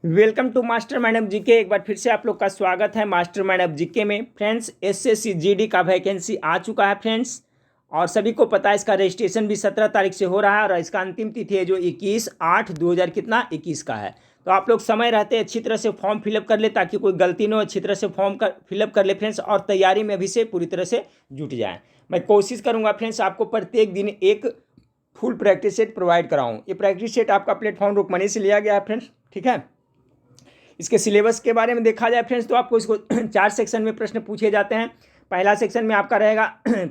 Welcome to master madam GK. एक बार फिर से आप लोग का स्वागत है मास्टर मैडम जीके में। फ्रेंड्स, एसएससी जीडी का वैकेंसी आ चुका है फ्रेंड्स, और सभी को पता है इसका रजिस्ट्रेशन भी 17 तारीख से हो रहा है और इसका अंतिम तिथि है जो 21/8/2021 का है। तो आप लोग समय रहते अच्छी तरह से फॉर्म फिलअप कर ले ताकि कोई गलती न हो, अच्छी तरह से फॉर्म फिलअप कर ले फ्रेंड्स, और तैयारी में अभी से पूरी तरह से जुट जाएँ। मैं कोशिश करूँगा फ्रेंड्स आपको प्रत्येक दिन एक फुल प्रैक्टिस सेट प्रोवाइड कराऊँ। ये प्रैक्टिस सेट आपका प्लेटफॉर्म रुकमनी से लिया गया है फ्रेंड्स, ठीक है। इसके सिलेबस के बारे में देखा जाए फ्रेंड्स तो आपको इसको 4 सेक्शन में प्रश्न पूछे जाते हैं। पहला सेक्शन में आपका रहेगा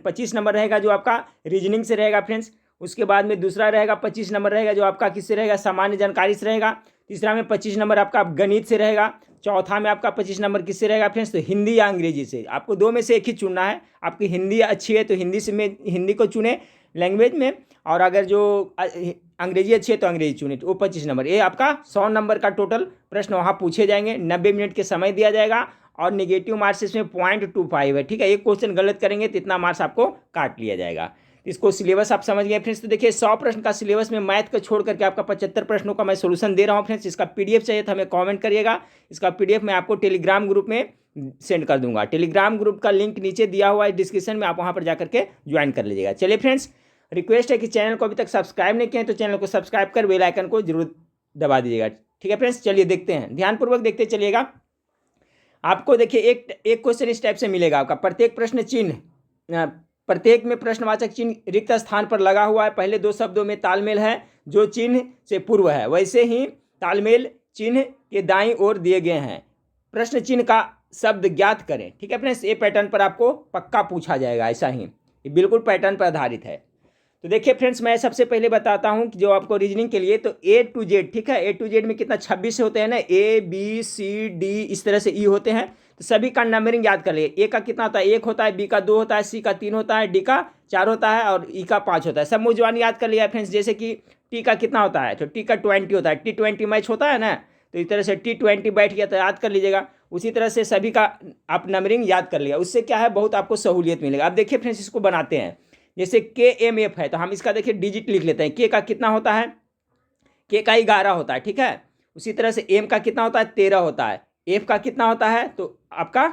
25 नंबर रहेगा जो आपका रीजनिंग से रहेगा फ्रेंड्स। उसके बाद में दूसरा रहेगा 25 नंबर रहेगा जो आपका किससे रहेगा, सामान्य जानकारी से रहेगा। तीसरा में 25 नंबर आपका गणित से रहेगा। चौथा में आपका 25 नंबर किससे रहेगा फ्रेंड्स, तो हिंदी या अंग्रेजी से। आपको दो में से एक ही चुनना है। आपकी हिंदी अच्छी है तो हिंदी को चुने लैंग्वेज में, और अगर जो अंग्रेजी अच्छी है तो अंग्रेजी चुने। वो 25 नंबर, ये आपका 100 नंबर का टोटल प्रश्न वहाँ पूछे जाएंगे। 90 मिनट के समय दिया जाएगा और नेगेटिव मार्क्स इसमें 0.25 है, ठीक है। एक क्वेश्चन गलत करेंगे तो इतना मार्क्स आपको काट लिया जाएगा। इसको सिलेबस आप समझ गए फ्रेंड्स। तो देखिए 100 प्रश्न का सिलेबस में मैथ को छोड़ करके आपका 75 प्रश्नों का मैं सोल्यूशन दे रहा हूँ फ्रेंड्स। इसका पीडीएफ चाहिए तो हमें कमेंट करिएगा। इसका पीडीएफ मैं आपको टेलीग्राम ग्रुप में सेंड कर दूंगा। टेलीग्राम ग्रुप का लिंक नीचे दिया हुआ है डिस्क्रिप्शन में, आप वहाँ पर जाकर के ज्वाइन कर लीजिएगा। चलिए फ्रेंड्स, रिक्वेस्ट है कि चैनल को अभी तक सब्सक्राइब नहीं किए हैं तो चैनल को सब्सक्राइब कर बेल आइकन को जरूर दबा दीजिएगा, ठीक है फ्रेंड्स। चलिए देखते हैं, ध्यानपूर्वक देखते चलिएगा। आपको देखिए एक क्वेश्चन इस टाइप से मिलेगा। आपका प्रत्येक प्रश्न चिन्ह, प्रत्येक में प्रश्नवाचक चिन्ह रिक्त स्थान पर लगा हुआ है। पहले दो शब्दों में तालमेल है जो चिन्ह से पूर्व है, वैसे ही तालमेल चिन्ह के दाईं ओर दिए गए हैं। प्रश्न चिन्ह का शब्द ज्ञात करें, ठीक है फ्रेंड्स। ये पैटर्न पर आपको पक्का पूछा जाएगा, ऐसा ही ये बिल्कुल पैटर्न पर आधारित है। तो देखिए फ्रेंड्स, मैं सबसे पहले बताता हूं कि जो आपको रीजनिंग के लिए तो A to Z, ठीक है। A to Z में कितना 26 होते हैं ना, A B C D इस तरह से E होते हैं। तो सभी का नंबरिंग याद कर लिए। A का कितना होता है, 1 होता है, B का 2 होता है, C का 3 होता है, D का 4 होता है और E का 5 होता है। सब मुझवान याद कर लिया फ्रेंड्स। जैसे कि T का कितना होता है, तो T का 20 होता है। T20 मैच होता है ना, तो इस तरह से T20 बैठ गया तो याद कर लीजिएगा। उसी तरह से सभी का आप नंबरिंग याद कर लिया। उससे क्या है, बहुत आपको सहूलियत मिलेगा। अब देखिए फ्रेंड्स, इसको बनाते हैं। जैसे KMF है तो हम इसका देखिए डिजिट लिख लेते हैं। K का कितना होता है, K का 11 होता है, ठीक है। उसी तरह से M का कितना होता है, 13 होता है। F का कितना होता है, तो आपका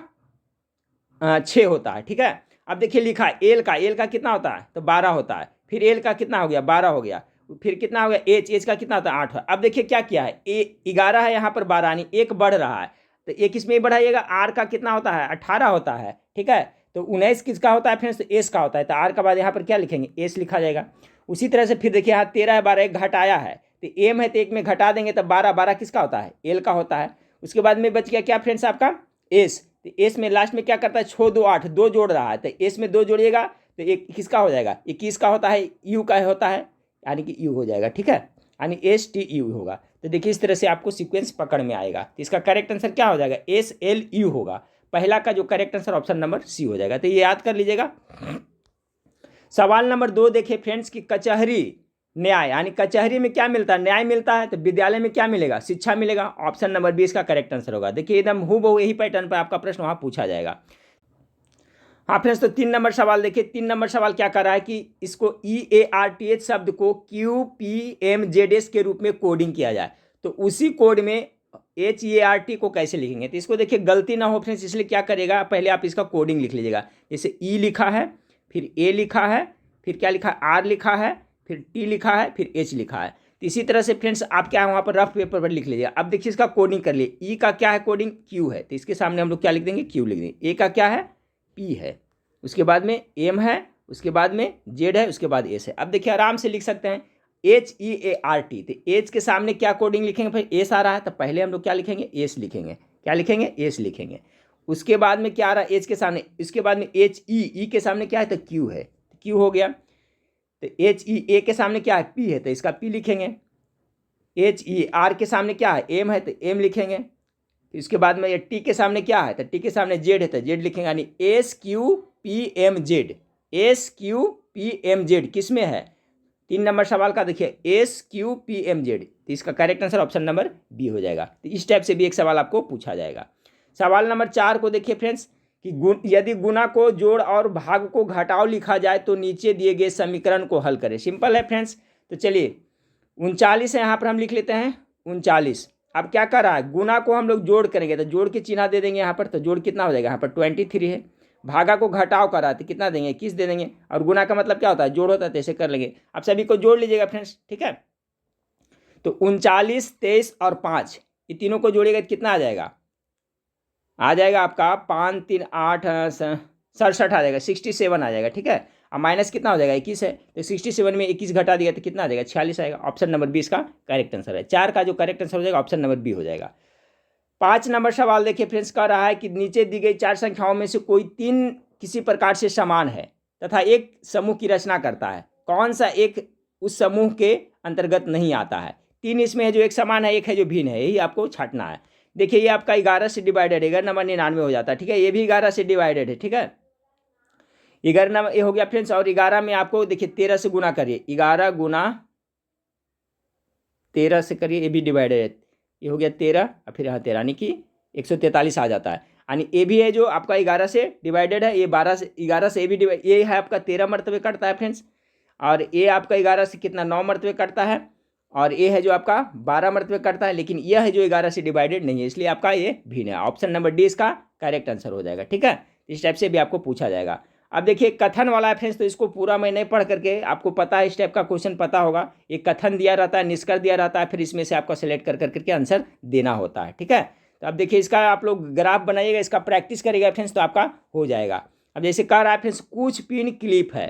6 होता है, ठीक है। अब देखिए लिखा है L का कितना होता है, तो 12 होता है। फिर L का कितना हो गया, 12 हो गया। फिर कितना हो गया H का कितना होता है, 8। अब देखिए क्या किया है, 11 है, यहाँ पर 12 यानी एक बढ़ रहा है, तो एक इसमें बढ़ाइएगा। R का कितना होता है, 18 होता है, ठीक है। तो 19 किसका होता है फ्रेंड्स, तो S का होता है। तो R का बाद यहाँ पर क्या लिखेंगे, S लिखा जाएगा। उसी तरह से फिर देखिए यहाँ 13 है, 12 एक घटाया है, तो M है तो एक में घटा देंगे तो 12 किसका होता है, L का होता है। उसके बाद में बच गया क्या फ्रेंड्स आपका S। तो S में लास्ट में क्या करता है, 6 2 8 2 जोड़ रहा है, तो S में 2 जोड़िएगा तो एक किसका हो जाएगा, 21 का होता है, U का होता है, यानी कि U हो जाएगा, ठीक है, यानी STU होगा। तो देखिए इस तरह से आपको सीक्वेंस पकड़ में आएगा। तो इसका करेक्ट आंसर क्या हो जाएगा, SLU होगा। पहला का जो correct answer option number C हो जाएगा। तो ये याद कर लीजिएगा। सवाल नंबर 2 देखिए फ्रेंड्स कि कचहरी न्याय, यानी कचहरी में क्या मिलता है, न्याय मिलता है। तो विद्यालय में क्या मिलेगा, शिक्षा मिलेगा। ऑप्शन नंबर 20 का करेक्ट आंसर होगा। देखिए एकदम हूबहू यही पैटर्न पर आपका प्रश्न वहां पूछा जाएगा। हाँ फ्रेंड्स, तो 3 नंबर सवाल देखिए। 3 नंबर सवाल क्या कर रहा है कि इसको EARTH शब्द को QPMZS के रूप में कोडिंग किया जाए, तो उसी कोड में HEART को कैसे लिखेंगे। तो इसको देखिए गलती ना हो फ्रेंड्स, इसलिए क्या करेगा, पहले आप इसका कोडिंग लिख लीजिएगा। जैसे E लिखा है, फिर A लिखा है, फिर क्या लिखा है, R लिखा है, फिर T लिखा है, फिर H लिखा है। तो इसी तरह से फ्रेंड्स आप क्या है वहाँ पर रफ पेपर पर लिख लीजिएगा। अब देखिए इसका कोडिंग कर लिए। E का क्या है कोडिंग, Q है, तो इसके सामने हम लोग क्या लिख देंगे, Q लिख देंगे। A का क्या है, P है, उसके बाद में M है, उसके बाद में Z है, उसके बाद S है। अब देखिए आराम से लिख सकते हैं HEART। तो H के सामने क्या कोडिंग लिखेंगे, भाई S आ रहा है तो पहले हम लोग क्या लिखेंगे, S लिखेंगे। क्या लिखेंगे, S लिखेंगे। उसके बाद में क्या आ रहा है H के सामने, इसके बाद में HE के सामने क्या है, तो Q है, Q हो गया। तो HEA के सामने क्या है, P है, तो इसका P लिखेंगे। HER के सामने क्या है, M है, तो M लिखेंगे। इसके बाद में ये T के सामने क्या है, तो T के सामने Z है, तो Z लिखेंगे, यानी SQPMZ। SQPMZ किस में है, 3 नंबर सवाल का देखिए SQPMZ। तो इसका correct answer option number B हो जाएगा। तो इस टाइप से भी एक सवाल आपको पूछा जाएगा। सवाल नंबर 4 को देखिए फ्रेंड्स कि यदि गुणा को जोड़ और भाग को घटाव लिखा जाए तो नीचे दिए गए समीकरण को हल करें। सिंपल है फ्रेंड्स। तो चलिए 39 है, यहाँ पर हम लिख लेते हैं 39। अब क्या कर रहा है, गुना को हम लोग जोड़ करेंगे तो जोड़ के चिन्ह दे देंगे यहाँ पर, तो जोड़ कितना हो जाएगा, यहाँ पर 23 है। भागा को घटाव कर रहा है तो कितना देंगे, 21 दे देंगे। और गुना का मतलब क्या होता है, जोड़ होता है, तो ऐसे कर लेंगे। अब सभी को जोड़ लीजिएगा फ्रेंड्स, ठीक है। तो 39, 23 और 5 ये तीनों को जोड़िएगा तो कितना आ जाएगा, आ जाएगा आपका 5, 3, 8, 67 आ जाएगा, 67 आ जाएगा, ठीक है। अब माइनस कितना हो जाएगा, 21 है, तो 67 में 21 घटा दिया तो कितना आ जाएगा, 46 आएगा। ऑप्शन नंबर बी इसका करेक्ट आंसर है। 4 का जो करेक्ट आंसर हो जाएगा ऑप्शन नंबर बी हो जाएगा। 5 नंबर सवाल देखिए फ्रेंड्स, कह रहा है कि नीचे दी गई 4 संख्याओं में से कोई 3 किसी प्रकार से समान है तथा एक समूह की रचना करता है, कौन सा एक उस समूह के अंतर्गत नहीं आता है। 3 इसमें है जो एक समान है, एक है जो भिन्न है, यही आपको छांटना है। देखिए ये आपका 11 से डिवाइडेड है, 11 नंबर 99 हो जाता है, ठीक है। ये भी 11 से डिवाइडेड है, ठीक है। 11 नंबर ये हो गया फ्रेंड्स। और 11 में आपको देखिए 13 से गुना करिए, 11 गुना 13 से करिए, ये भी डिवाइडेड है, ये हो गया 13 और फिर यहाँ 13 यानी कि 143 आ जाता है। यानी ये भी है जो आपका 11 से डिवाइडेड है, ये 12 से 11 से ये भी डिवाइड, ये है आपका 13 मरतबे कटता है फ्रेंड्स। और ये आपका 11 से कितना 9 मरतबे कटता है, और ये है जो आपका 12 मरतबे कटता है, लेकिन यह है जो 11 से डिवाइडेड नहीं है, इसलिए आपका ये भिन्न है। ऑप्शन नंबर डी इसका करेक्ट आंसर हो जाएगा, ठीक है। इस टाइप से भी आपको पूछा जाएगा। अब देखिए कथन वाला है फ्रेंड्स, तो इसको पूरा मैं नहीं पढ़ करके, आपको पता है इस टाइप का क्वेश्चन पता होगा। एक कथन दिया रहता है, निष्कर्ष दिया रहता है, फिर इसमें से आपको सेलेक्ट कर करके आंसर देना होता है, ठीक है। तो अब देखिए इसका आप लोग ग्राफ बनाइएगा, इसका प्रैक्टिस करिएगा फ्रेंड्स, तो आपका हो जाएगा। अब जैसे कह रहा है फ्रेंड्स कुछ पिन क्लिप है,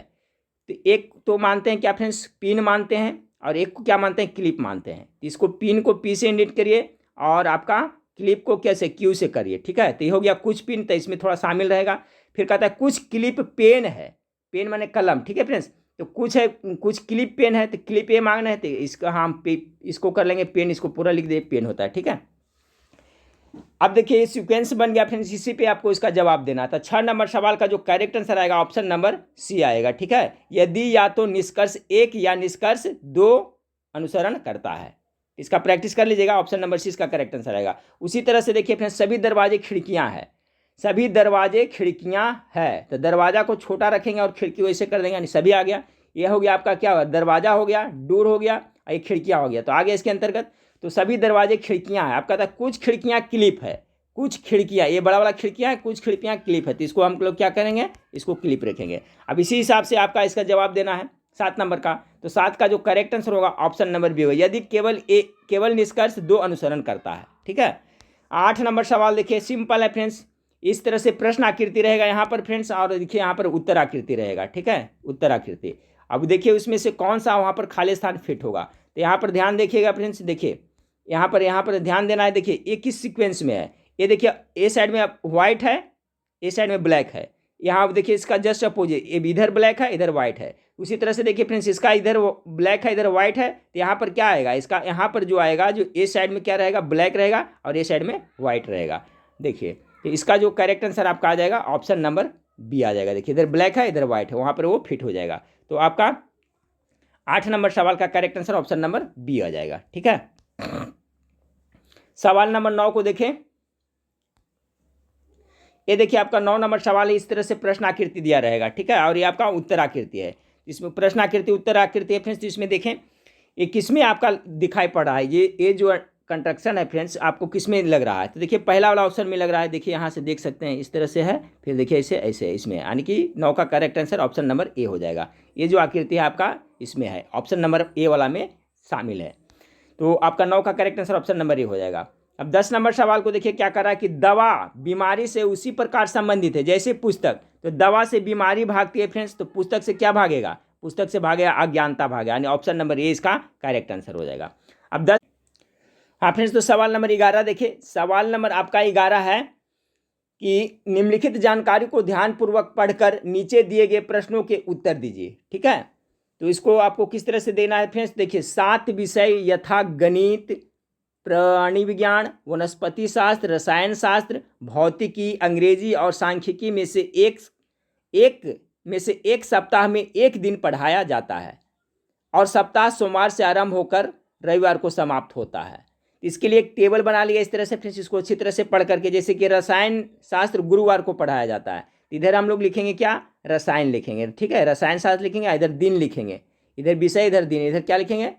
तो एक तो मानते हैं क्या फ्रेंड्स, पिन मानते हैं, और एक को क्या मानते हैं, क्लिप मानते हैं। इसको पिन को पी से इंडिकेट करिए और आपका क्लिप को कैसे, क्यू से करिए, ठीक है। तो ये हो गया कुछ पिन, तो इसमें थोड़ा शामिल रहेगा। फिर कहता है कुछ क्लिप पेन है, पेन माने कलम, ठीक है फ्रेंड्स। तो कुछ है, कुछ क्लिप पेन है, तो क्लिप ए मांगना है, तो इसका हम इसको कर लेंगे पेन, इसको पूरा लिख दे, पेन होता है, ठीक है। अब देखिए ये सीक्वेंस बन गया फ्रेंड्स, इसी पे आपको इसका जवाब देना था। 6 नंबर सवाल का जो करेक्ट आंसर आएगा ऑप्शन नंबर सी आएगा, ठीक है। यदि या तो निष्कर्ष 1 या निष्कर्ष 2 अनुसरण करता है, इसका प्रैक्टिस कर लीजिएगा। ऑप्शन नंबर सी इसका करेक्ट आंसर आएगा। उसी तरह से देखिए फ्रेंड्स सभी दरवाजे खिड़कियां हैं, सभी दरवाजे खिड़कियां है, तो दरवाजा को छोटा रखेंगे और खिड़की वैसे कर देंगे, यानी सभी आ गया। यह हो गया आपका क्या हुआ, दरवाजा हो गया, डोर हो गया, और ये खिड़कियां हो गया, तो आ गया इसके अंतर्गत। तो सभी दरवाजे खिड़कियां हैं। आपका था कुछ खिड़कियां क्लिप है, कुछ खिड़कियां, ये बड़ा वाला खिड़कियां है, कुछ खिड़कियां क्लिप है, तो इसको हम लोग क्या करेंगे, इसको क्लिप रखेंगे। अब इसी हिसाब से आपका इसका जवाब देना है 7 नंबर का। तो 7 का जो करेक्ट आंसर होगा ऑप्शन नंबर बी होगा, यदि केवल निष्कर्ष 2 अनुसरण करता है, ठीक है। 8 नंबर सवाल देखिए सिंपल है फ्रेंड्स, इस तरह से प्रश्न आकृति रहेगा यहाँ पर फ्रेंड्स, और देखिए यहाँ पर उत्तर आकृति रहेगा, ठीक है, उत्तर आकृति। अब देखिए उसमें से कौन सा वहाँ पर खाली स्थान फिट होगा, तो यहाँ पर ध्यान देखिएगा फ्रेंड्स। देखिए यहाँ पर ध्यान देना है। देखिए ये किस सीक्वेंस में है, ये देखिए ए साइड में व्हाइट है, ए साइड में ब्लैक है। यहाँ देखिए इसका जस्ट अपोजिट, ये इधर ब्लैक है, इधर व्हाइट है। उसी तरह से देखिए फ्रेंड्स इसका इधर ब्लैक है, इधर व्हाइट है, तो यहाँ पर क्या आएगा, इसका यहाँ पर जो आएगा, जो ए साइड में क्या रहेगा, ब्लैक रहेगा, और ए साइड में व्हाइट रहेगा। देखिए तो इसका जो करेक्ट आंसर आपका आ जाएगा ऑप्शन नंबर बी आ जाएगा। देखिए इधर ब्लैक है, इधर व्हाइट है, वहाँ पर वो फिट हो जाएगा। तो आपका 8 नंबर सवाल का correct answer option number B आ जाएगा, ठीक है। सवाल नंबर 9 को देखें। ये देखिए आपका 9 नंबर सवाल है, इस तरह से प्रश्न आकृति दिया रहेगा, ठीक है, और ये आपका उत्तर आकृति है। इसमें प्रश्न आकृति उत्तर आकृति है फ्रेंड्स। तो इसमें देखें ये किसमें आपका दिखाई पड़ रहा है, ये जो कंस्ट्रक्शन है फ्रेंड्स आपको किसमें लग रहा है। तो देखिए पहला वाला ऑप्शन में लग रहा है, देखिए यहाँ से देख सकते हैं इस तरह से है, फिर देखिए ऐसे ऐसे इसमें, यानी कि 9 का correct answer option number A हो जाएगा। ये जो आकृति है आपका इसमें है, ऑप्शन नंबर ए वाला में शामिल है। तो आपका 9 का correct answer option number A हो जाएगा। अब 10 नंबर सवाल को देखिए क्या कर रहा है कि दवा बीमारी से उसी प्रकार संबंधित है जैसे पुस्तक। तो दवा से बीमारी भागती है फ्रेंड्स, तो पुस्तक से क्या भागेगा, पुस्तक से भागेगा अज्ञानता भागेगा, यानी ऑप्शन नंबर ए इसका करेक्ट आंसर हो जाएगा। अब 10 हाँ फ्रेंड्स, तो सवाल नंबर 11 देखिए, सवाल नंबर आपका 11 है कि निम्नलिखित जानकारी को ध्यानपूर्वक पढ़कर नीचे दिए गए प्रश्नों के उत्तर दीजिए, ठीक है। तो इसको आपको किस तरह से देना है फ्रेंड्स, देखिए 7 विषय यथा गणित, प्राणी विज्ञान, वनस्पति शास्त्र, रसायन शास्त्र, भौतिकी, अंग्रेजी और सांख्यिकी में से एक सप्ताह में एक दिन पढ़ाया जाता है, और सप्ताह सोमवार से आरंभ होकर रविवार को समाप्त होता है। इसके लिए एक टेबल बना लिया इस तरह से फ्रेंड्स, इसको अच्छी तरह से पढ़ करके, जैसे कि रसायन शास्त्र गुरुवार को पढ़ाया जाता है, इधर हम लोग लिखेंगे क्या, रसायन लिखेंगे, ठीक है, रसायन शास्त्र लिखेंगे, इधर दिन लिखेंगे, इधर विषय, इधर दिन, इधर क्या लिखेंगे,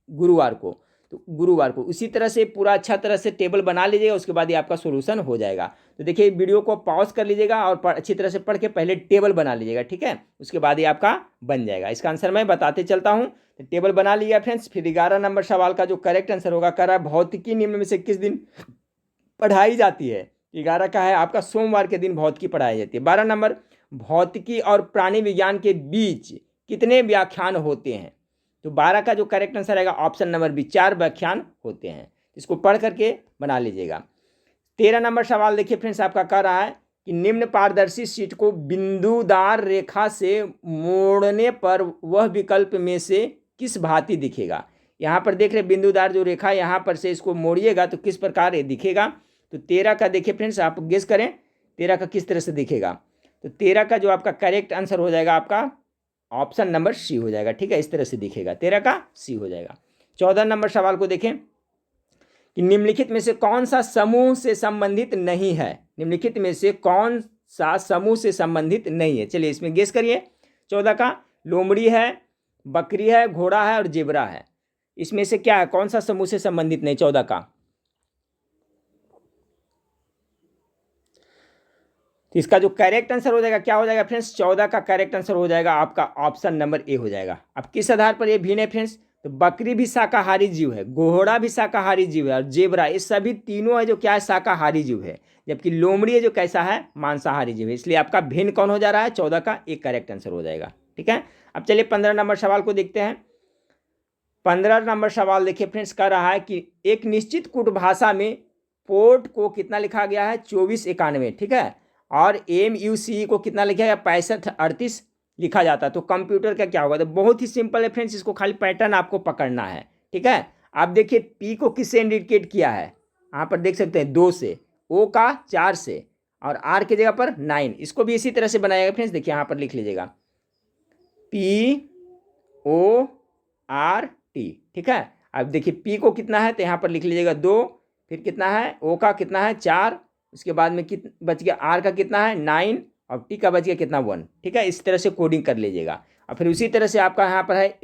गुरुवार को। तो गुरुवार को। उसी तरह से पूरा अच्छा तरह से टेबल बना लीजिएगा, उसके बाद ये आपका सोल्यूशन हो जाएगा। तो देखिए वीडियो को पॉज कर लीजिएगा और अच्छी तरह से पढ़ के पहले टेबल बना लीजिएगा, ठीक है, उसके बाद ये आपका बन जाएगा। इसका आंसर मैं बताते चलता हूँ। तो टेबल बना लिया फ्रेंड्स। फिर 11 नंबर सवाल का जो करेक्ट आंसर होगा, कर रहा है भौतिकी निम्न में से किस दिन पढ़ाई जाती है। 11 का है आपका सोमवार के दिन भौतिकी पढ़ाई जाती है। 12 नंबर, भौतिकी और प्राणी विज्ञान के बीच कितने व्याख्यान होते हैं। तो 12 का जो करेक्ट आंसर आएगा ऑप्शन नंबर बी, 4 व्याख्यान होते हैं। इसको पढ़ करके बना लीजिएगा। 13 नंबर सवाल देखिए फ्रेंड्स, आपका कह रहा है कि निम्न पारदर्शी शीट को बिंदुदार रेखा से मोड़ने पर वह विकल्प में से किस भांति दिखेगा। यहाँ पर देख रहे बिंदुदार जो रेखा यहाँ पर से इसको मोड़िएगा तो किस प्रकार ये दिखेगा। तो 13 का देखिए फ्रेंड्स, आप गेस करें 13 का किस तरह से दिखेगा। तो 13 का जो आपका करेक्ट आंसर हो जाएगा आपका ऑप्शन नंबर सी हो जाएगा, ठीक है, इस तरह से दिखेगा, 13 का सी हो जाएगा। 14 नंबर सवाल को देखें कि निम्नलिखित में से कौन सा समूह से संबंधित नहीं है। निम्नलिखित में से कौन सा समूह से संबंधित नहीं है, चलिए इसमें गेस करिए। 14 का लोमड़ी है, बकरी है, घोड़ा है और जेबरा है। इसमें से क्या है, कौन सा समूह से संबंधित नहीं 14 का। तो इसका जो करेक्ट आंसर हो जाएगा क्या हो जाएगा फ्रेंड्स, 14 का करेक्ट आंसर हो जाएगा आपका ऑप्शन नंबर ए हो जाएगा। अब किस आधार पर ये भिन्न है फ्रेंड्स, तो बकरी भी शाकाहारी जीव है, घोड़ा भी शाकाहारी जीव है और जेबरा, ये सभी तीनों है जो क्या है शाकाहारी जीव है, जबकि लोमड़ी है जो कैसा है मांसाहारी जीव है। इसलिए आपका भिन्न कौन हो जा रहा है, 14 का एक करेक्ट आंसर हो जाएगा, ठीक है। अब चलिए 15 नंबर सवाल को देखते हैं। 15 नंबर सवाल देखिए फ्रेंड्स, कह रहा है कि एक निश्चित कूट भाषा में पोर्ट को कितना लिखा गया है 2491, ठीक है, और MUC को कितना लिखा गया 6538 लिखा जाता है। तो कंप्यूटर का क्या होगा, तो बहुत ही सिंपल है फ्रेंड्स, इसको खाली पैटर्न आपको पकड़ना है, ठीक है। आप देखिए P को किससे इंडिकेट किया है, यहाँ पर देख सकते हैं 2 से, O का 4 से और R की जगह पर 9। इसको भी इसी तरह से बनाएगा फ्रेंड्स, देखिए यहाँ पर लिख लीजिएगा PORT, ठीक है। अब देखिए P को कितना है तो यहाँ पर लिख लीजिएगा 2, फिर कितना है O का कितना है 4, उसके बाद में बच गया R का कितना है 9 और T का बच गया कितना 1, ठीक है। इस तरह से कोडिंग कर लीजिएगा। और फिर उसी तरह से आपका यहाँ पर है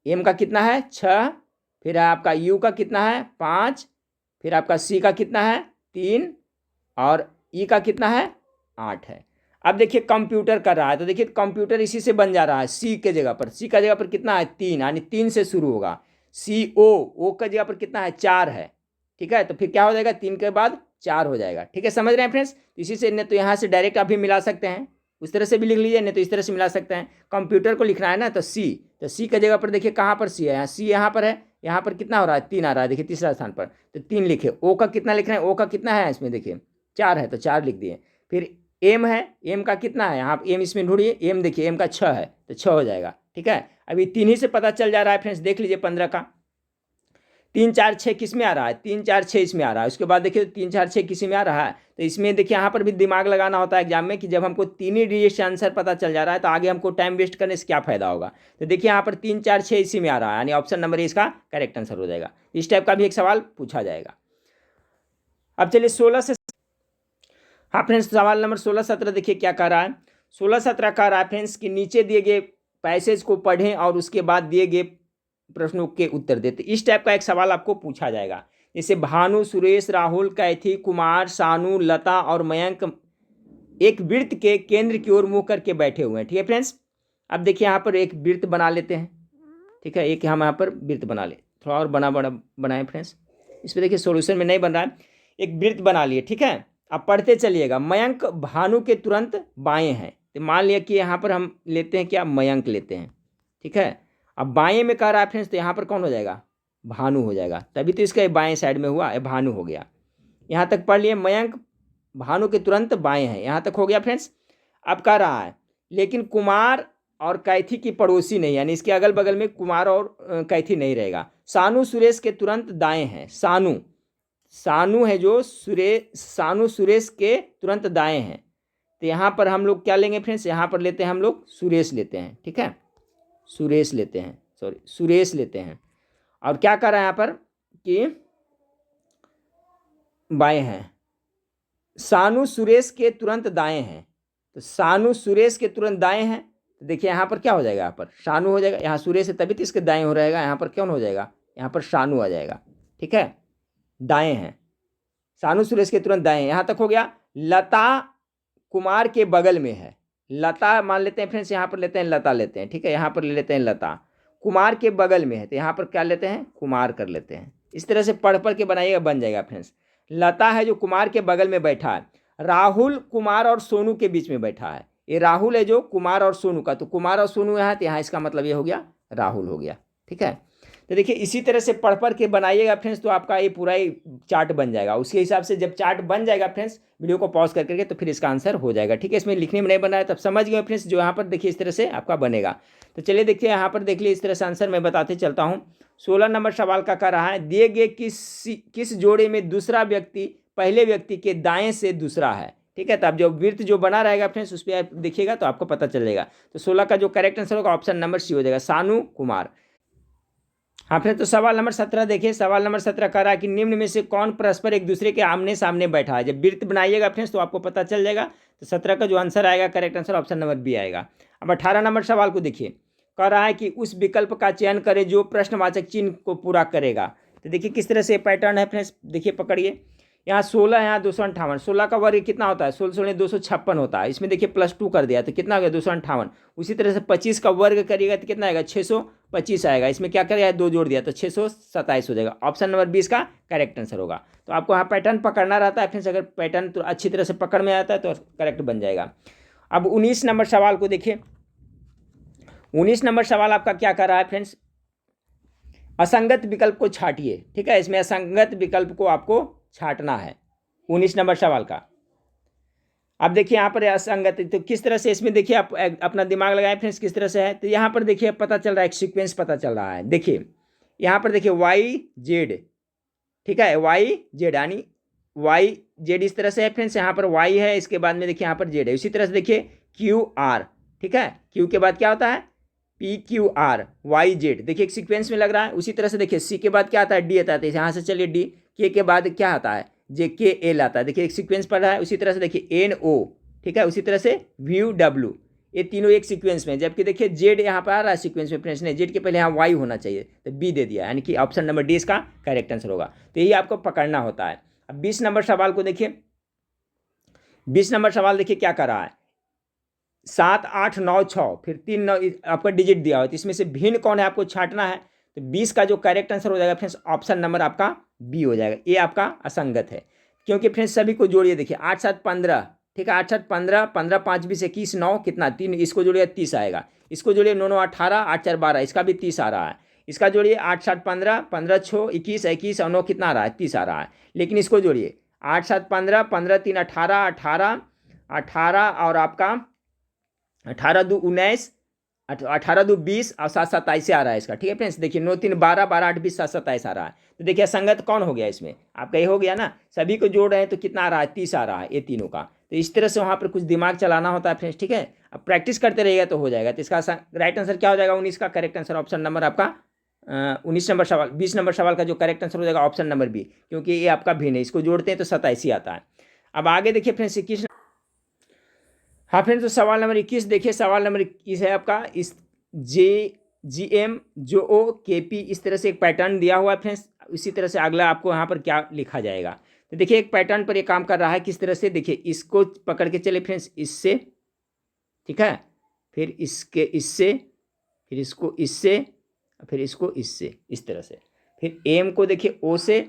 M का कितना है 6, फिर आपका U का कितना है 5, फिर आपका C का कितना है 3 और E का कितना है 8 है। अब देखिए कंप्यूटर कर रहा है, तो देखिए कंप्यूटर इसी से बन जा रहा है। C के जगह पर, C का जगह पर कितना है 3, यानी 3 से शुरू होगा। O का जगह पर कितना है 4 है, ठीक है। तो फिर क्या हो जाएगा 3 के बाद 4 हो जाएगा, ठीक है, समझ रहे हैं फ्रेंड्स। इसी से नहीं तो यहाँ से डायरेक्ट आप भी मिला सकते हैं, उस तरह से भी लिख लीजिए, नहीं तो इस तरह से मिला सकते हैं। कंप्यूटर को लिखना है ना तो C की जगह पर देखिए कहाँ पर C है, यहाँ C यहाँ पर है, यहाँ पर कितना हो रहा है 3 आ रहा है, देखिए तीसरा स्थान पर, तो 3 लिखे। O का कितना लिख रहे हैं, O का कितना है इसमें देखिए 4 है तो 4 लिख दिए। फिर M है, M का कितना है, यहाँ M इसमें ढूंढिए, M देखिए M का 6 है तो 6 हो जाएगा, ठीक है। अभी 3 ही से पता चल जा रहा है फ्रेंड्स, देख लीजिए 15 का 3 4 6 किस में आ रहा है, 3 4 6 इसमें आ रहा है। उसके बाद देखिए 3 4 6 किसी में आ रहा है, तो इसमें देखिए यहाँ पर भी दिमाग लगाना होता है एग्जाम में कि जब हमको 3 ही डिजिट से आंसर पता चल जा रहा है तो आगे हमको टाइम वेस्ट करने से क्या फायदा होगा। तो देखिए यहाँ पर 3 4 6 इसी में आ रहा है, यानी ऑप्शन नंबर ए इसका करेक्ट आंसर हो जाएगा। इस टाइप का भी एक सवाल पूछा जाएगा। अब चलिए 16 से, हाँ फ्रेंड्स, सवाल नंबर 16 17 देखिए क्या कह रहा है। 16 17 कह रहा है फ्रेंड्स कि नीचे दिए गए पैसेज को पढ़ें और उसके बाद दिए गए प्रश्नों के उत्तर देते। इस टाइप का एक सवाल आपको पूछा जाएगा, जैसे भानु, सुरेश, राहुल, कैथी, कुमार, सानू, लता और मयंक एक वृत्त के केंद्र की ओर मुंह करके बैठे हुए हैं, ठीक है फ्रेंड्स। अब देखिए यहाँ पर एक वृत्त बना लेते हैं, ठीक है, एक हम यहाँ पर वृत्त बना ले, थोड़ा और बड़ा बनाए फ्रेंड्स। इसमें देखिए सोल्यूशन में नहीं बन रहा है, एक वृत्त बना लिए, ठीक है। अब पढ़ते चलिएगा। मयंक भानु के तुरंत बाएं हैं, तो मान लिया कि यहाँ पर हम लेते हैं क्या, मयंक लेते हैं, ठीक है। अब बाएं में कह रहा है फ्रेंड्स, तो यहाँ पर कौन हो जाएगा, भानु हो जाएगा, तभी तो इसका बाएं साइड में हुआ, भानु हो गया। यहाँ तक पढ़ लिए, मयंक भानु के तुरंत बाएं हैं, यहाँ तक हो गया फ्रेंड्स। अब कह रहा है लेकिन कुमार और कैथी की पड़ोसी नहीं, यानी इसके अगल बगल में कुमार और कैथी नहीं रहेगा। सानू सुरेश के तुरंत दाएं हैं, सानू है जो सानू सुरेश के तुरंत दाएं हैं, तो यहाँ पर हम लोग क्या लेंगे फ्रेंड्स, यहाँ पर लेते हैं हम लोग सुरेश लेते हैं, ठीक है, सुरेश लेते हैं। और क्या कर रहा है यहाँ पर कि बाएं हैं, सानू सुरेश के तुरंत दाएं हैं, तो सानू सुरेश के तुरंत दाएं हैं, तो देखिए यहाँ पर क्या हो जाएगा, यहाँ पर सानू हो जाएगा, यहाँ सुरेश है तभी तो इसके दाएं हो रहेगा, यहाँ पर कौन हो जाएगा, यहाँ पर शानू आ जाएगा, ठीक है, दाएं हैं, शानू सुरेश के तुरंत दाएं हैं। यहाँ तक हो गया। लता कुमार के बगल में है, लता मान लेते हैं फ्रेंड्स, यहाँ पर लेते हैं लता लेते हैं, ठीक है, यहाँ पर ले लेते हैं लता, कुमार के बगल में है तो यहाँ पर क्या लेते हैं, कुमार कर लेते हैं। इस तरह से पढ़ पढ़ के बनाइएगा, बन जाएगा फ्रेंड्स। लता है जो कुमार के बगल में बैठा है, राहुल कुमार और सोनू के बीच में बैठा है। ये राहुल है जो कुमार और सोनू का, तो कुमार और सोनू यहाँ, तो यहाँ इसका मतलब ये हो गया राहुल हो गया, ठीक है। तो देखिए इसी तरह से पढ़ पढ़ के बनाइएगा फ्रेंड्स, तो आपका ये पूरा ही चार्ट बन जाएगा। उसके हिसाब से जब चार्ट बन जाएगा फ्रेंड्स, वीडियो को पॉज करके तो फिर इसका आंसर हो जाएगा, ठीक है। इसमें लिखने में नहीं बना है तब समझ गए फ्रेंड्स, जो यहाँ पर देखिए इस तरह से आपका बनेगा। तो चलिए देखिए यहाँ पर देख लीजिए, इस तरह से आंसर मैं बताते चलता हूँ। 16 नंबर सवाल का कर रहा है, दिए गए किस जोड़े में दूसरा व्यक्ति पहले व्यक्ति के दाएं से दूसरा है, ठीक है। तो अब जो वृत्त जो बना रहेगा फ्रेंड्स, उस पर आप देखिएगा तो आपको पता चल जाएगा। तो 16 का जो करेक्ट आंसर होगा ऑप्शन नंबर सी हो जाएगा, शानू कुमार। हाँ फ्रेंड्स, तो सवाल नंबर 17 देखिए। सवाल नंबर 17 कह रहा है कि निम्न में से कौन परस्पर एक दूसरे के आमने सामने बैठा है। जब वृत्त बनाइएगा फ्रेंड्स तो आपको पता चल जाएगा। तो 17 का जो आंसर आएगा, correct answer option number B आएगा। अब 18 नंबर सवाल को देखिए, कह रहा है कि उस विकल्प का चयन करें जो प्रश्नवाचक चिन्ह को पूरा करेगा। तो देखिए किस तरह से पैटर्न है फ्रेंड्स, देखिए पकड़िए। यहाँ 16 है, यहाँ 258। 16 का वर्ग कितना होता है, 16 256 होता है। इसमें देखिए +2 कर दिया तो कितना हो गया, 258। उसी तरह से 25 का वर्ग करिएगा तो कितना आएगा, 625 आएगा। इसमें क्या करेगा, 2 जोड़ दिया तो 627 हो जाएगा। ऑप्शन नंबर 20 का करेक्ट आंसर होगा। तो आपको यहाँ पैटर्न पकड़ना रहता है फ्रेंड्स, अगर पैटर्न तो अच्छी तरह से पकड़ में आता है तो करेक्ट बन जाएगा। अब 19 नंबर सवाल को देखिए। 19 नंबर सवाल आपका क्या कर रहा है फ्रेंड्स, असंगत विकल्प को छाटिए, ठीक है। इसमें असंगत विकल्प को आपको छाटना है 19 नंबर सवाल का। अब देखिए यहाँ पर असंगत, तो किस तरह से इसमें देखिए आप अपना दिमाग लगाएं फ्रेंड्स, किस तरह से है। तो यहाँ पर देखिए पता चल रहा है, एक सीक्वेंस पता चल रहा है। देखिए यहाँ पर देखिए YZ, ठीक है, YZ यानी YZ इस तरह से है फ्रेंड्स। यहाँ पर Y है, इसके बाद में देखिए यहाँ पर Z है। उसी तरह से देखिए QR, ठीक है, Q के बाद क्या होता है, PQR YZ, देखिए एक सीक्वेंस में लग रहा है। उसी तरह से देखिए C के बाद क्या आता है, D आता है। यहाँ से चलिए D, K के बाद क्या आता है, JKL आता है। देखिए एक सीक्वेंस पढ़ रहा है। उसी तरह से देखिए NO, ठीक है, उसी तरह से VW, ये तीनों एक सीक्वेंस में। जबकि देखिए Z यहाँ पर आ रहा है सीक्वेंस में फ्रेंड्स, ने Z के पहले यहाँ Y होना चाहिए तो B दे दिया, यानी कि ऑप्शन नंबर डी इसका करेक्ट आंसर होगा। तो यही आपको पकड़ना होता है। अब 20 नंबर सवाल को देखिए। 20 नंबर सवाल देखिए क्या कर रहा है, 7 8 9 6 फिर 3 9 आपका डिजिट दिया हो, तो इसमें से भिन्न कौन है आपको छांटना है। तो 20 का जो करेक्ट आंसर हो जाएगा फ्रेंड्स, ऑप्शन नंबर आपका बी हो जाएगा। ये आपका असंगत है, क्योंकि फ्रेंड्स सभी को जोड़िए। देखिए 8 7 15, ठीक है, 8 7 15, 15 5 20 21 9 कितना 3, इसको जोड़िए 30 आएगा। इसको जोड़िए 9 9 18, 8 4 12, इसका भी 30 आ रहा है। इसका जोड़िए 8 7 15, 15 6 21 21 और 9 कितना आ रहा है, 30 आ रहा है। लेकिन इसको जोड़िए 8 7 15, 15 3 18, 18 18 और आपका 18 2 19, 18 2 20 और 7 27 से आ रहा है इसका, ठीक है फ्रेंड्स। देखिए 9 3 12, 12 8 20, 7 27 आ रहा है। तो देखिए असंगत कौन हो गया इसमें, आपका ये हो गया ना। सभी को जोड़ रहे हैं तो कितना आ रहा है, 30 आ रहा है ये तीनों का। तो इस तरह से वहाँ पर कुछ दिमाग चलाना होता है फ्रेंड्स, ठीक है। अब प्रैक्टिस करते रहिएगा तो हो जाएगा। तो इसका राइट आंसर क्या हो जाएगा, 19 का करेक्ट आंसर ऑप्शन नंबर आपका 19 नंबर सवाल, 20 नंबर सवाल का जो करेक्ट आंसर हो जाएगा ऑप्शन नंबर बी, क्योंकि ये आपका भिन्न है। इसको जोड़ते हैं तो 27 आता है। अब आगे देखिए फ्रेंड्स 21। हाँ फ्रेंड्स, तो सवाल नंबर 21 देखिए। सवाल नंबर 21 है आपका, इस JGM JO KP, इस तरह से एक पैटर्न दिया हुआ है फ्रेंड्स। इसी तरह से अगला आपको यहाँ पर क्या लिखा जाएगा। तो देखिए एक पैटर्न पर ये काम कर रहा है, किस तरह से देखिए, इसको पकड़ के चले फ्रेंड्स, इससे, ठीक है, फिर इसके इससे, फिर इसको इससे, फिर इसको इससे, इस तरह से। फिर M को देखिए O से,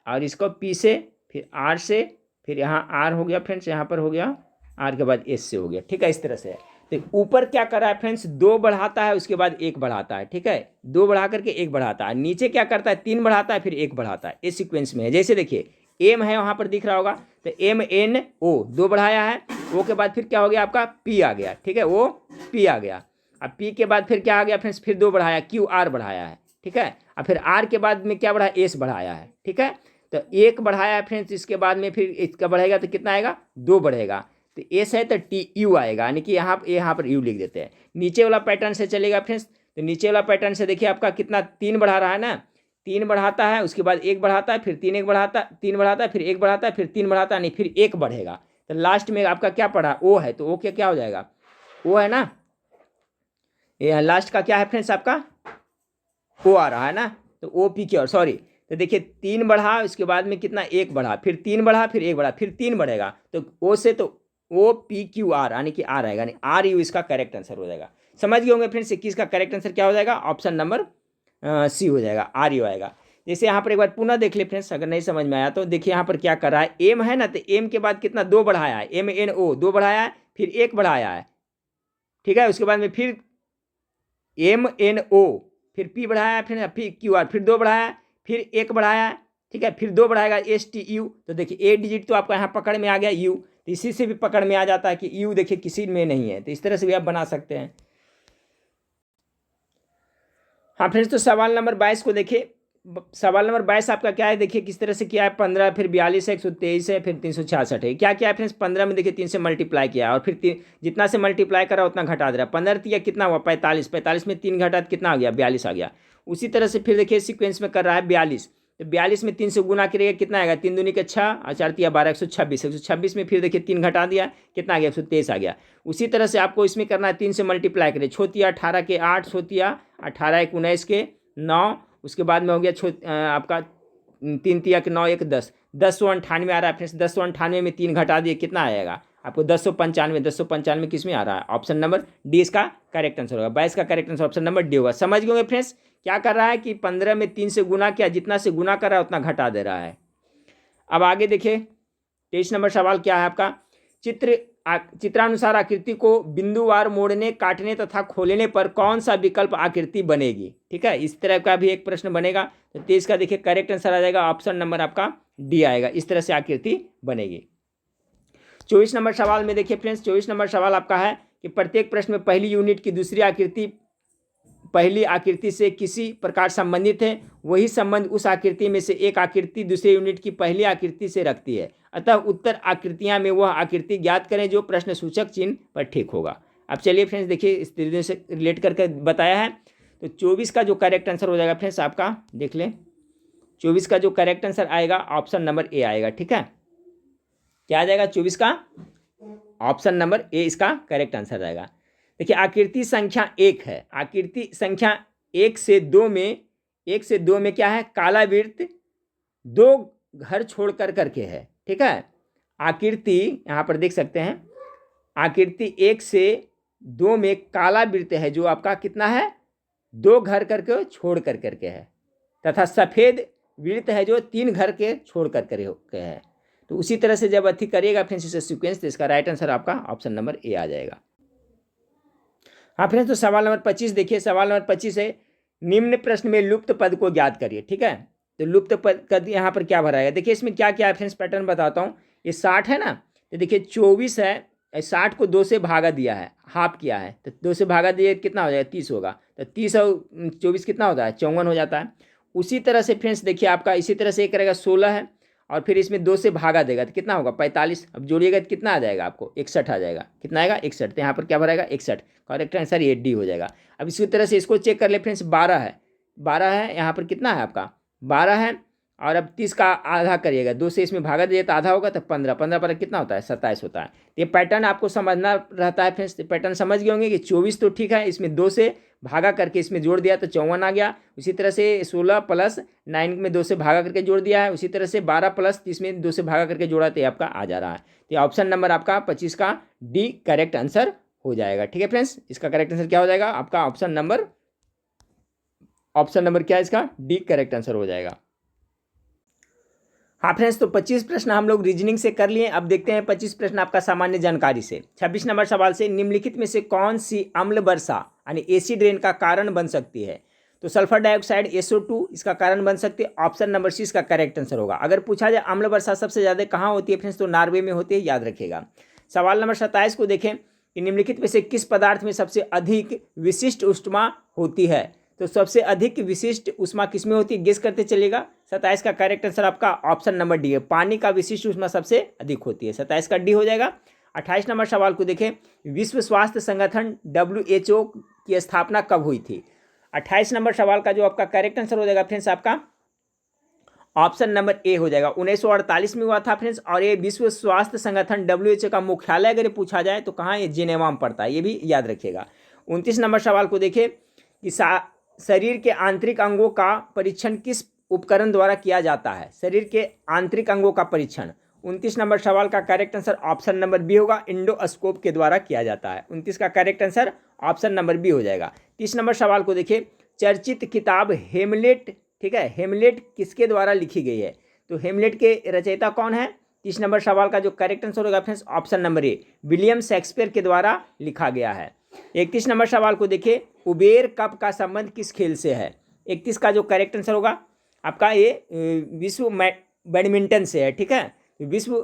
और इसको P से, फिर R से, फिर यहाँ R हो गया फ्रेंड्स, यहाँ पर हो गया R के बाद S से हो गया, ठीक है, इस तरह से है। तो ऊपर क्या कर रहा है फ्रेंड्स, 2 बढ़ाता है उसके बाद 1 बढ़ाता है, ठीक है, 2 बढ़ा करके 1 बढ़ाता है। नीचे क्या करता है, 3 बढ़ाता है फिर 1 बढ़ाता है। इस सीक्वेंस में है। जैसे देखिए M है वहाँ पर दिख रहा होगा, तो MNO 2 बढ़ाया है। O के बाद फिर क्या हो गया आपका P आ गया, ठीक है, वो P आ गया। अब P के बाद फिर क्या आ गया फ्रेंड्स, फिर 2 बढ़ाया, QR बढ़ाया है, ठीक है। अब फिर R के बाद में क्या बढ़ाया, S बढ़ाया है, ठीक है। तो 1 बढ़ाया है फ्रेंड्स, इसके बाद में फिर इसका बढ़ेगा तो कितना आएगा, 2 बढ़ेगा। तो S है तो TU आएगा, यानी कि यहाँ पर U लिख देते हैं। नीचे वाला पैटर्न से चलेगा फ्रेंड्स। तो नीचे वाला पैटर्न से देखिए आपका कितना 3 बढ़ा रहा है ना, 3 बढ़ाता है, उसके बाद 1 बढ़ाता है, फिर 3 1 बढ़ाता, 3 बढ़ाता है, फिर 1 बढ़ाता है, फिर 3 बढ़ाता है, नहीं फिर 1 बढ़ेगा। तो लास्ट में आपका क्या पड़ा, O है, तो O क्या हो जाएगा, O है ना, ये लास्ट का क्या है फ्रेंड्स आपका O आ रहा है ना। तो OPQ सॉरी, तो देखिए 3 बढ़ा, उसके बाद में कितना 1 बढ़ा, फिर 3 बढ़ा, फिर 1 बढ़ा, फिर 3 बढ़ेगा, तो O से तो OPQR यानी कि R आएगा, यानी RU इसका करेक्ट आंसर हो जाएगा। समझ गए होंगे फ्रेंड्स, 21 का करेक्ट आंसर क्या हो जाएगा, ऑप्शन नंबर C हो जाएगा, RU आएगा। जैसे यहाँ पर एक बार पुनः देख ले फ्रेंड्स, अगर नहीं समझ में आया तो देखिए यहाँ पर क्या कर रहा है, M है ना, तो M के बाद कितना 2 बढ़ाया है, MNO 2 बढ़ाया है, फिर 1 बढ़ाया है, ठीक है, उसके बाद में फिर MNO, फिर P बढ़ाया, फिर QR, फिर 2 बढ़ाया, फिर 1 बढ़ाया, ठीक है, फिर 2 बढ़ाएगा STU, तो देखिए 8 डिजिट तो आपका यहाँ पकड़ में आ गया U, तो इसी से भी पकड़ में आ जाता है कि U देखिए किसी में नहीं है, तो इस तरह से भी आप बना सकते हैं। हाँ फ्रेंड्स, तो सवाल नंबर 22 को देखिए, सवाल नंबर 22 आपका क्या है, देखिए किस तरह से किया है, 15, फिर 42 है, 123 है, फिर 366 है। क्या क्या है फ्रेंड्स, 15 में देखिए 3 से मल्टीप्लाई किया है, और फिर जितना से मल्टीप्लाई करा उतना घटा दे रहा है, 15 दिया कितना हुआ 45, 45 में 3 घटा कितना आ गया 42 आ गया। उसी तरह से फिर देखिए सीक्वेंस में कर रहा है 42, तो 42 में 3 से गुना करिएगा कितना आएगा, 3 दूनी के 6 और 4 तिया 12, 126, 126 में फिर देखिए 3 घटा दिया कितना आ गया 123 आ गया। उसी तरह से आपको इसमें करना है 3 से मल्टीप्लाई करिए, छोतिया 18 के 8, छोतिया 18 1 19 के 9, उसके बाद में हो गया आपका 3 तिया के 9 1 10, 1098 आ रहा है फ्रेंड्स, 1098 में 3 घटा दिए कितना आएगा आपको 1095, 1095 किस में आ रहा है, ऑप्शन नंबर डी इसका करेक्ट आंसर होगा। 22 का correct answer option number D होगा। समझ गए फ्रेंड्स, क्या कर रहा है कि 15 में 3 से गुना किया, जितना से गुना कर रहा है उतना घटा दे रहा है। अब आगे देखिए 23 नंबर सवाल क्या है आपका, चित्रानुसार आकृति को बिंदुवार मोड़ने, काटने तथा खोलने पर कौन सा विकल्प आकृति बनेगी, ठीक है, इस तरह का भी एक प्रश्न बनेगा। तो 23 का देखिए करेक्ट आंसर आ जाएगा, ऑप्शन नंबर आपका डी आएगा, इस तरह से आकृति बनेगी। 24 नंबर सवाल में देखिए फ्रेंड्स, 24 नंबर सवाल आपका है कि प्रत्येक प्रश्न में पहली यूनिट की दूसरी आकृति पहली आकृति से किसी प्रकार संबंधित है, वही संबंध उस आकृति में से एक आकृति दूसरे यूनिट की पहली आकृति से रखती है, अतः उत्तर आकृतियां में वह आकृति ज्ञात करें जो प्रश्न सूचक चिन्ह पर ठीक होगा। अब चलिए फ्रेंड्स देखिए इस तरीके से रिलेट करके बताया है, तो 24 का जो करेक्ट आंसर हो जाएगा फ्रेंड्स आपका देख लें, 24 का जो करेक्ट आंसर आएगा ऑप्शन नंबर ए आएगा, ठीक है, क्या आ जाएगा 24 का ऑप्शन नंबर ए इसका करेक्ट आंसर आएगा। देखिए आकृति संख्या 1 है, आकृति संख्या 1 से 2 में क्या है, काला वृत्त 2 घर छोड़ करके है, ठीक है, आकृति यहाँ पर देख सकते हैं, आकृति 1 से 2 में काला वृत्त है जो आपका कितना है 2 घर करके छोड़ करके है, तथा सफ़ेद वृत्त है जो 3 घर के छोड़ करके है। तो उसी तरह से जब अति करिएगा फ्रेंड्स इसे सीक्वेंस, तो इसका राइट आंसर आपका ऑप्शन नंबर ए आ जाएगा। हाँ फ्रेंड्स, तो सवाल नंबर 25 देखिए, सवाल नंबर 25 है निम्न प्रश्न में लुप्त पद को ज्ञात करिए, ठीक है, तो लुप्त पद यहाँ पर क्या भराएगा, देखिए इसमें क्या क्या है फ्रेंड्स, पैटर्न बताता हूँ। ये 60 है ना, तो देखिए 24 है, 60 को 2 से भागा दिया है, हाफ किया है, तो 2 से भागा दिए कितना हो जाएगा 30 होगा, तो 30 और 24 कितना होता है 54 हो जाता है। उसी तरह से फ्रेंड्स देखिए आपका इसी तरह से एक करेगा 16 है, और फिर इसमें 2 से भागा देगा तो कितना होगा 45, अब जोड़िएगा तो कितना आ जाएगा आपको 61 आ जाएगा, कितना आएगा 61, तो यहाँ पर क्या भराएगा 61, करेक्ट आंसर ये डी हो जाएगा। अब इसी तरह से इसको चेक कर ले फ्रेंड्स, 12 है, यहाँ पर कितना है आपका 12 है, और अब 30 का आधा करिएगा, 2 से इसमें भागा दिए तो आधा होगा, तो 15 पर कितना होता है 27 होता है। ये पैटर्न आपको समझना रहता है फ्रेंड्स, पैटर्न समझ गए होंगे कि 24 तो ठीक है, इसमें 2 से भागा करके इसमें जोड़ दिया तो 54 आ गया, उसी तरह से 16 प्लस 9 में 2 से भागा करके जोड़ दिया है, उसी तरह से 12 प्लस 30 में 2 से भागा करके जोड़ा तो ये आपका आ जा रहा है। तो ऑप्शन नंबर आपका 25 का डी करेक्ट आंसर हो जाएगा, ठीक है फ्रेंड्स, इसका करेक्ट आंसर क्या हो जाएगा आपका ऑप्शन नंबर क्या है इसका डी करेक्ट आंसर हो जाएगा। हाँ फ्रेंड्स, तो 25 प्रश्न हम लोग रीजनिंग से कर लिए। अब देखते हैं 25 प्रश्न आपका सामान्य जानकारी से। 26 नंबर सवाल से निम्नलिखित में से कौन सी अम्ल वर्षा यानी एसिड रेन का कारण बन सकती है, तो सल्फर डाइऑक्साइड SO2 इसका कारण बन सकती है, ऑप्शन नंबर सी इसका करेक्ट आंसर होगा। अगर पूछा जाए अम्ल वर्षा सबसे ज़्यादा कहाँ होती है फ्रेंड्स, तो नॉर्वे में होती है, याद रखिएगा। सवाल नंबर 27 को देखें कि निम्नलिखित में से किस पदार्थ में सबसे अधिक विशिष्ट ऊष्मा होती है, तो सबसे अधिक विशिष्ट ऊष्मा किसमें होती है, गेस करते चलिएगा। 27 का करेक्ट आंसर आपका ऑप्शन नंबर डी है, पानी का विशिष्ट ऊष्मा सबसे अधिक होती है, 27 का डी हो जाएगा। 28 नंबर सवाल को देखें, विश्व स्वास्थ्य संगठन WHO की स्थापना कब हुई थी। 28 नंबर सवाल का जो आपका करेक्ट आंसर हो जाएगा फ्रेंड्स आपका ऑप्शन नंबर ए हो जाएगा। 1948 में हुआ था फ्रेंड्स, और ये विश्व स्वास्थ्य संगठन WHO का मुख्यालय अगर पूछा जाए तो कहाँ, ये जिनेवा में पड़ता है, ये भी याद रखिएगा। 29 नंबर सवाल को देखें कि शरीर के आंतरिक अंगों का परीक्षण किस उपकरण द्वारा किया जाता है? शरीर के आंतरिक अंगों का परीक्षण। 29 नंबर सवाल का correct answer option number B होगा, इंडोस्कोप के द्वारा किया जाता है। 29 का correct answer option number B हो जाएगा। 30 नंबर सवाल को देखिए, चर्चित किताब हेमलेट, ठीक है, हेमलेट किसके द्वारा लिखी गई है? तो हेमलेट के रचयिता कौन है? 30 नंबर सवाल का जो करेक्ट आंसर होगा friends option number A, William Shakespeare के द्वारा लिखा गया है। 31 नंबर सवाल को देखिए, उबेर कप का संबंध किस खेल से है? 31 का जो करेक्ट आंसर होगा आपका ये विश्व बैडमिंटन से है, ठीक है। विश्व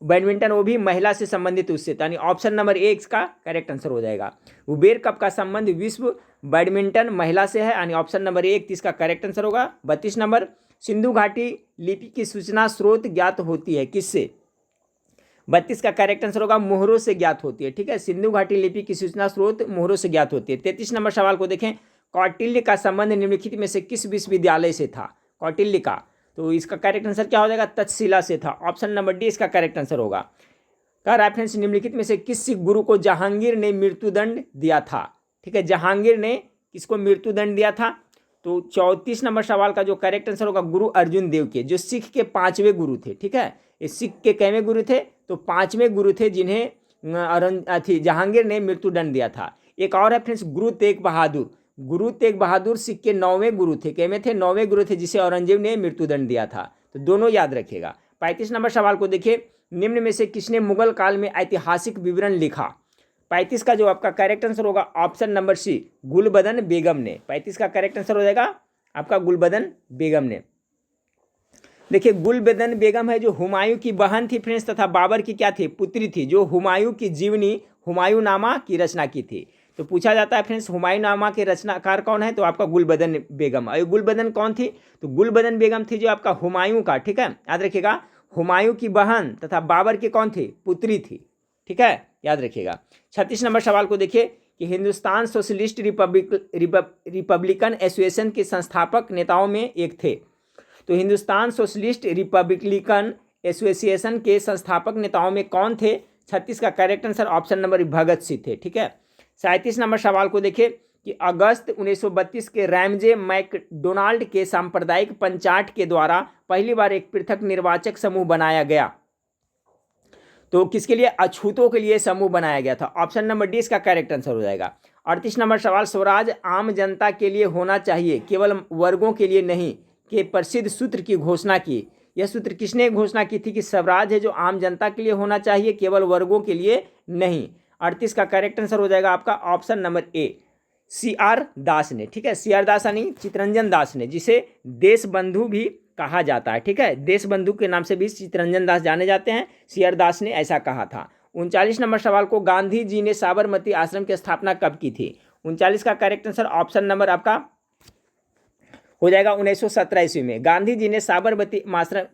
बैडमिंटन वो भी महिला से संबंधित उससे, यानी ऑप्शन नंबर ए इसका करेक्ट आंसर हो जाएगा। उबेर कप का संबंध विश्व बैडमिंटन महिला से है, यानी ऑप्शन नंबर ए 31 का करेक्ट आंसर होगा। 32 नंबर, सिंधु घाटी लिपि की सूचना स्रोत ज्ञात होती है किससे? 32 का करेक्ट आंसर होगा मोहरों से ज्ञात होती है, ठीक है। सिंधु घाटी लिपि की सूचना स्रोत मोहरों से ज्ञात होती है। 33 नंबर सवाल को देखें, कौटिल्य का संबंध निम्नलिखित में से किस विश्वविद्यालय से था? कौटिल्य का, तो इसका करेक्ट आंसर क्या हो जाएगा? तक्षशिला से था। ऑप्शन नंबर डी इसका करेक्ट आंसर होगा। का रेफरेंस, निम्नलिखित में से किस सिख गुरु को जहांगीर ने मृत्युदंड दिया था? ठीक है, जहांगीर ने किसको मृत्युदंड दिया था? तो 34 नंबर सवाल का जो करेक्ट आंसर होगा गुरु अर्जुन देव के, जो सिख के 5वें गुरु थे, ठीक है। ये सिख के कैवें गुरु थे? तो 5वें गुरु थे जिन्हें जहांगीर ने मृत्युदंड दिया था। एक और है फ्रेंड्स, गुरु तेग बहादुर। गुरु तेग बहादुर सिख के 9वें गुरु थे, कैवें थे? 9वें गुरु थे, जिसे औरंगजेब ने मृत्युदंड दिया था। तो दोनों याद रखिएगा। 35 नंबर सवाल को देखिए, निम्न में से किसने मुगल काल में ऐतिहासिक विवरण लिखा? 35 का जो आपका करेक्ट आंसर होगा ऑप्शन नंबर सी, गुलबदन बेगम ने। 35 का करेक्ट आंसर हो जाएगा आपका गुलबदन बेगम ने। देखिए, गुलबदन बेगम है जो हुमायूं की बहन थी फ्रेंड्स, तथा बाबर की क्या थी? पुत्री थी, जो हुमायूं की जीवनी हुमायूंनामा की रचना की थी। तो पूछा जाता है फ्रेंड्स, हुमायूंनामा के रचनाकार कौन है? तो आपका गुलबदन बेगम। और गुलबदन कौन थी? तो गुलबदन बेगम थी जो आपका हुमायूं का, ठीक है, याद रखिएगा, हुमायूं की बहन तथा बाबर की कौन थी? पुत्री थी, ठीक है, याद रखिएगा। 36 नंबर सवाल को देखिए कि हिंदुस्तान सोशलिस्ट रिपब्लिकन एसोसिएशन के संस्थापक नेताओं में एक थे। तो हिंदुस्तान सोशलिस्ट रिपब्लिकन एसोसिएशन के संस्थापक नेताओं में कौन थे? 36 का correct answer option number Bhagat Singh थे, ठीक है। 37 नंबर सवाल को देखिए कि अगस्त 1932 के रैमजे मैकडोनाल्ड के सांप्रदायिक पंचाट के द्वारा पहली बार एक पृथक निर्वाचक समूह बनाया गया। तो किसके लिए? अछूतों के लिए समूह बनाया गया था। ऑप्शन नंबर डी इसका करेक्ट आंसर हो जाएगा। 38 नंबर सवाल, स्वराज आम जनता के लिए होना चाहिए, केवल वर्गों के लिए नहीं, के प्रसिद्ध सूत्र की घोषणा की। यह सूत्र किसने घोषणा की थी कि स्वराज है जो आम जनता के लिए होना चाहिए, केवल वर्गों के लिए नहीं? 38 का करेक्ट आंसर हो जाएगा आपका ऑप्शन नंबर ए, CR दास ने, ठीक है। CR दास यानी चितरंजन दास ने, जिसे देश बंधु भी कहा जाता है, ठीक है, देश बंधु के नाम से भी चितरंजन दास जाने जाते हैं। CR दास ने ऐसा कहा था। 39 नंबर सवाल को, गांधी जी ने साबरमती आश्रम की स्थापना कब की थी? 39 का करेक्ट आंसर ऑप्शन नंबर आपका हो जाएगा 1917 ईस्वी में। गांधी जी ने साबरमती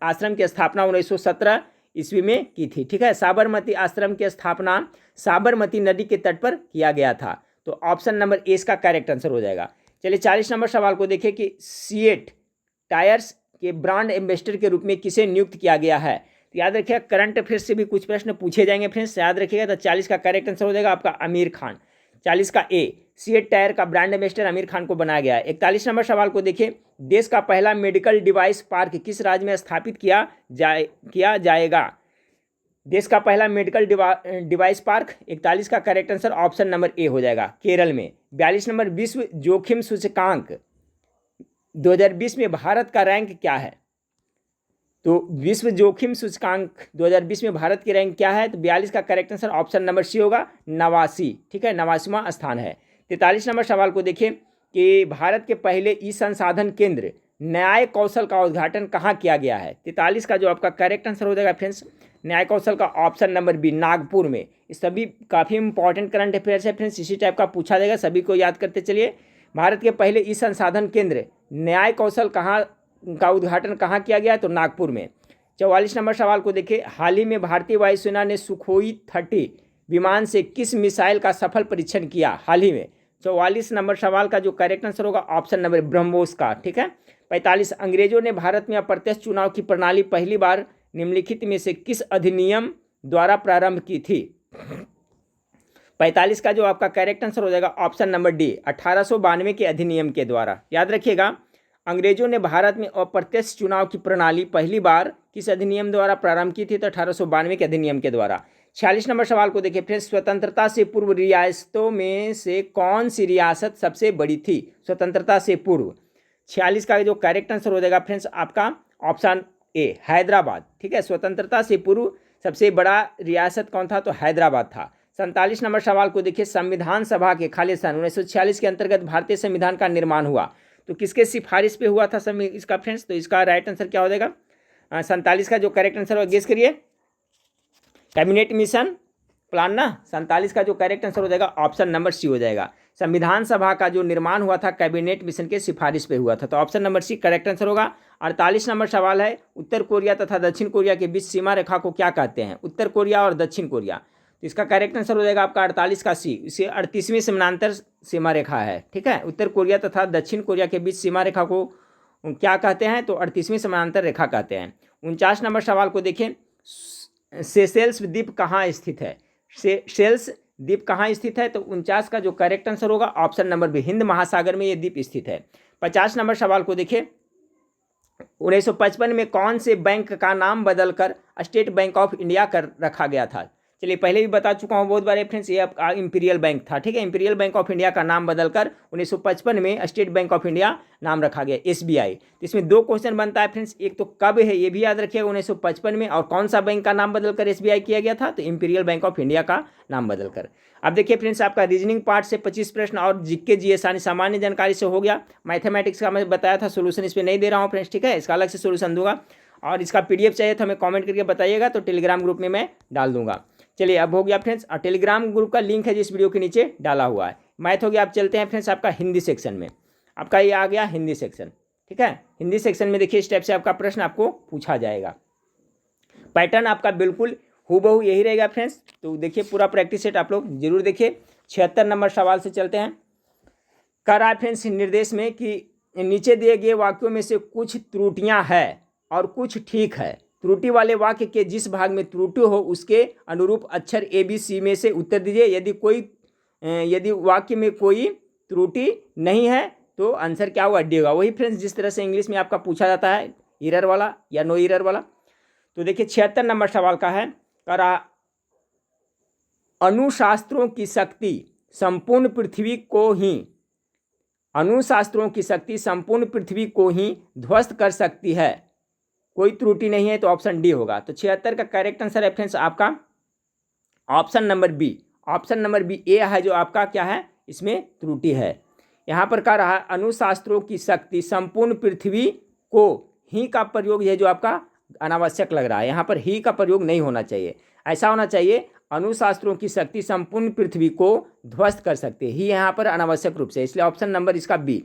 आश्रम की स्थापना 1917 ईस्वी में की थी, ठीक है। साबरमती आश्रम की स्थापना साबरमती नदी के तट पर किया गया था। तो ऑप्शन नंबर ए इसका करेक्ट आंसर हो जाएगा। चलिए 40 नंबर सवाल को देखिए कि सिएट टायर्स के ब्रांड एम्बेसडर के रूप में किसे नियुक्त किया गया है? तो याद रखिएगा, करंट अफेयर्स से भी कुछ प्रश्न पूछे जाएंगे फ्रेंड्स, याद रखिएगा। तो 40 का करेक्ट आंसर हो जाएगा आपका आमिर खान। 40 का ए, सिएट टायर का ब्रांड एम्बेसडर आमिर खान को बनाया गया है। 41 नंबर सवाल को देखिए, देश का पहला मेडिकल डिवाइस पार्क किस राज्य में स्थापित किया जाएगा? देश का पहला मेडिकल डिवाइस पार्क, 41 का correct answer option number A हो जाएगा, केरल में। 42 नंबर, विश्व जोखिम सूचकांक 2020 में भारत का रैंक क्या है? तो विश्व जोखिम सूचकांक 2020 में भारत की रैंक क्या है? तो 42 का correct answer option number C होगा, 89, ठीक है, 89वां स्थान है। 43 नंबर सवाल को देखिए कि भारत के पहले ई संसाधन केंद्र न्याय कौशल का उद्घाटन कहाँ किया गया है? 43 का जो आपका करेक्ट आंसर हो जाएगा फ्रेंड्स, न्याय कौशल का ऑप्शन नंबर बी, नागपुर में। इस सभी काफ़ी इंपॉर्टेंट करंट अफेयर्स है फ्रेंड्स, इसी टाइप का पूछा जाएगा, सभी को याद करते चलिए। भारत के पहले ई संसाधन केंद्र न्याय कौशल का उद्घाटन कहाँ किया गया? तो नागपुर में। 44 नंबर सवाल को देखिए, हाल ही में भारतीय वायुसेना ने सुखोई 30 विमान से किस मिसाइल का सफल परीक्षण किया? हाल ही में। 44 नंबर सवाल का जो करेक्ट आंसर होगा ऑप्शन नंबर ब्रह्मोस का, ठीक है। 45, अंग्रेजों ने भारत में अप्रत्यक्ष चुनाव की प्रणाली पहली बार निम्नलिखित में से किस अधिनियम द्वारा प्रारंभ की थी? 45 का जो आपका करेक्ट आंसर हो जाएगा ऑप्शन नंबर डी, 1892 के अधिनियम के द्वारा। याद रखिएगा, अंग्रेजों ने भारत में अप्रत्यक्ष चुनाव की प्रणाली पहली बार किस अधिनियम द्वारा प्रारंभ की थी? तो 1892 के अधिनियम के द्वारा। 46 नंबर सवाल को देखिए फ्रेंड्स, स्वतंत्रता से पूर्व रियासतों में से कौन सी रियासत सबसे बड़ी थी? स्वतंत्रता से पूर्व। 46 का जो करेक्ट आंसर हो जाएगा फ्रेंड्स आपका ऑप्शन ए, हैदराबाद। ठीक है, स्वतंत्रता से पूर्व सबसे बड़ा रियासत कौन था? तो हैदराबाद था। 47 नंबर सवाल को देखिए, संविधान सभा के खालिस्तान 1946 के अंतर्गत भारतीय संविधान का निर्माण हुआ, तो किसके सिफारिश पे हुआ था इसका फ्रेंड्स? तो इसका राइट आंसर क्या हो जाएगा? 47 का जो करेक्ट आंसर होगा, गेस करिए। कैबिनेट मिशन प्लान ना। 47 का जो करेक्ट आंसर हो जाएगा ऑप्शन नंबर सी हो जाएगा। संविधान सभा का जो निर्माण हुआ था कैबिनेट मिशन के सिफारिश पे हुआ था, तो option number C correct answer होगा। 48 नंबर सवाल है, उत्तर कोरिया तथा दक्षिण कोरिया के बीच सीमा रेखा को क्या कहते हैं? उत्तर कोरिया और दक्षिण कोरिया, तो इसका करेक्ट आंसर हो जाएगा आपका 48 का सी। इसे 38वीं समानांतर सीमा रेखा है। ठीक है, उत्तर कोरिया तथा दक्षिण कोरिया के बीच सीमा रेखा को क्या कहते हैं? तो 38वीं समानांतर रेखा कहते हैं। 49 नंबर सवाल को देखें, सेशेल्स द्वीप कहाँ स्थित है? सेशेल्स द्वीप कहाँ स्थित है? तो 49 का जो करेक्ट आंसर होगा ऑप्शन नंबर बी, हिंद महासागर में ये द्वीप स्थित है। 50 नंबर सवाल को देखिए, 1955 में कौन से बैंक का नाम बदलकर स्टेट बैंक ऑफ इंडिया कर रखा गया था? चलिए, पहले भी बता चुका हूँ बहुत बार फ्रेंड्स, ये आपका इंपीरियल बैंक था। ठीक है, इंपीरियल बैंक ऑफ इंडिया का नाम बदलकर 1955 में स्टेट बैंक ऑफ इंडिया नाम रखा गया, SBI। तो इसमें दो क्वेश्चन बनता है फ्रेंड्स, एक तो कब है ये भी याद रखिएगा 1955 में, और कौन सा बैंक का नाम बदलकर SBI किया गया था? तो इंपीरियल बैंक ऑफ इंडिया का नाम बदलकर। अब देखिए फ्रेंड्स, आपका रीजनिंग पार्ट से 25 प्रश्न और जीके जीएस यानी सामान्य जानकारी से हो गया। मैथमेटिक्स का मैं बताया था सोल्यूशन, इस पर नहीं दे रहा हूँ फ्रेंड्स। ठीक है, इसका अलग से सोल्यूशन दूंगा, और इसका PDF चाहिए तो हमें कॉमेंट करके बताइएगा, तो टेलीग्राम ग्रुप में मैं डाल दूंगा। चलिए, अब हो गया फ्रेंड्स, और टेलीग्राम ग्रुप का लिंक है जिस वीडियो के नीचे डाला हुआ है। मैथ हो गया। आप चलते हैं फ्रेंड्स आपका हिंदी सेक्शन में। आपका ये आ गया हिंदी सेक्शन। ठीक है, हिंदी सेक्शन में देखिए इस टाइप से आपका प्रश्न आपको पूछा जाएगा। पैटर्न आपका बिल्कुल हूबहू यही रहेगा फ्रेंड्स। तो देखिए पूरा प्रैक्टिस सेट आप लोग जरूर देखिए। 76 नंबर सवाल से चलते हैं। कह रहा है फ्रेंड्स निर्देश में कि नीचे दिए गए वाक्यों में से कुछ त्रुटियां हैं और कुछ ठीक है। त्रुटि वाले वाक्य के जिस भाग में त्रुटि हो उसके अनुरूप अक्षर ABC में से उत्तर दीजिए। यदि वाक्य में कोई त्रुटि नहीं है तो आंसर क्या होगा? डी होगा। वही फ्रेंड्स जिस तरह से इंग्लिश में आपका पूछा जाता है, एरर वाला या नो एरर वाला। तो देखिए 76 नंबर सवाल का है, करा अणुशास्त्रों की शक्ति संपूर्ण पृथ्वी को ही अणुशास्त्रों की शक्ति संपूर्ण पृथ्वी को ही ध्वस्त कर सकती है, कोई त्रुटि नहीं है, तो ऑप्शन डी होगा। तो 76 का करेक्ट आंसर है फ्रेंड्स आपका option number B. Option number B A है जो आपका क्या है, इसमें त्रुटि है। यहाँ पर कह रहा है अणुशास्त्रों की शक्ति संपूर्ण पृथ्वी को ही का प्रयोग, यह जो आपका अनावश्यक लग रहा है, यहाँ पर ही का प्रयोग नहीं होना चाहिए, ऐसा होना चाहिए अणुशास्त्रों की शक्ति संपूर्ण पृथ्वी को ध्वस्त कर सकती है, ही यहाँ पर अनावश्यक रूप से, इसलिए ऑप्शन नंबर इसका बी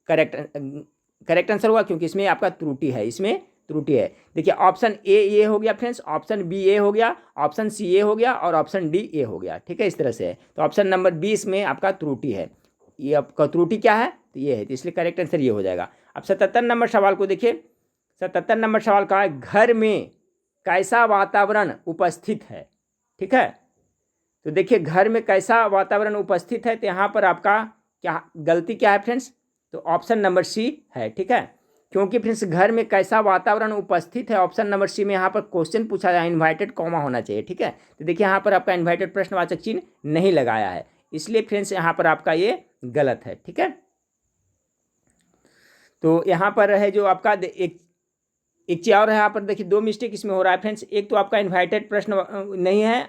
करेक्ट आंसर होगा, क्योंकि इसमें आपका त्रुटि है, इसमें त्रुटि है। देखिए ऑप्शन ए ये हो गया फ्रेंड्स, ऑप्शन बी ए हो गया, ऑप्शन सी ए हो गया और ऑप्शन डी ए हो गया। ठीक है, इस तरह से है। तो ऑप्शन नंबर 20 में आपका त्रुटि है। ये आपका त्रुटि क्या है? तो ये है, तो इसलिए करेक्ट आंसर ये हो जाएगा। अब 77 नंबर सवाल को देखिए। 77 नंबर सवाल का है, घर में कैसा वातावरण उपस्थित है? ठीक है, तो देखिए घर में कैसा वातावरण उपस्थित है, तो यहाँ पर आपका क्या गलती क्या है फ्रेंड्स? तो ऑप्शन नंबर सी है। ठीक है, क्योंकि फ्रेंड्स घर में कैसा वातावरण उपस्थित है, ऑप्शन नंबर सी में यहाँ पर क्वेश्चन पूछा जाए, इन्वाइटेड कॉमा होना चाहिए। ठीक है, तो देखिए यहाँ पर आपका इन्वाइटेड प्रश्नवाचक चिन्ह नहीं लगाया है, इसलिए फ्रेंड्स यहाँ पर आपका ये गलत है। ठीक है, तो यहाँ पर है जो आपका एक चीज और है, यहाँ पर देखिए दो मिस्टेक इसमें हो रहा है फ्रेंड्स। एक तो आपका इन्वाइटेड प्रश्न नहीं है,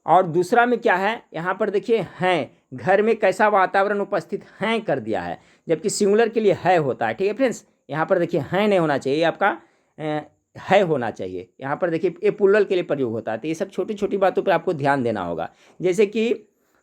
और दूसरा में क्या है, यहाँ पर देखिए हैं, घर में कैसा वातावरण उपस्थित हैं कर दिया है, जबकि सिंगुलर के लिए है होता है। ठीक है फ्रेंड्स, यहाँ पर देखिए है नहीं होना चाहिए, आपका है होना चाहिए। यहाँ पर देखिए ये प्लूरल के लिए प्रयोग होता है। तो ये सब छोटी छोटी बातों पर आपको ध्यान देना होगा। जैसे कि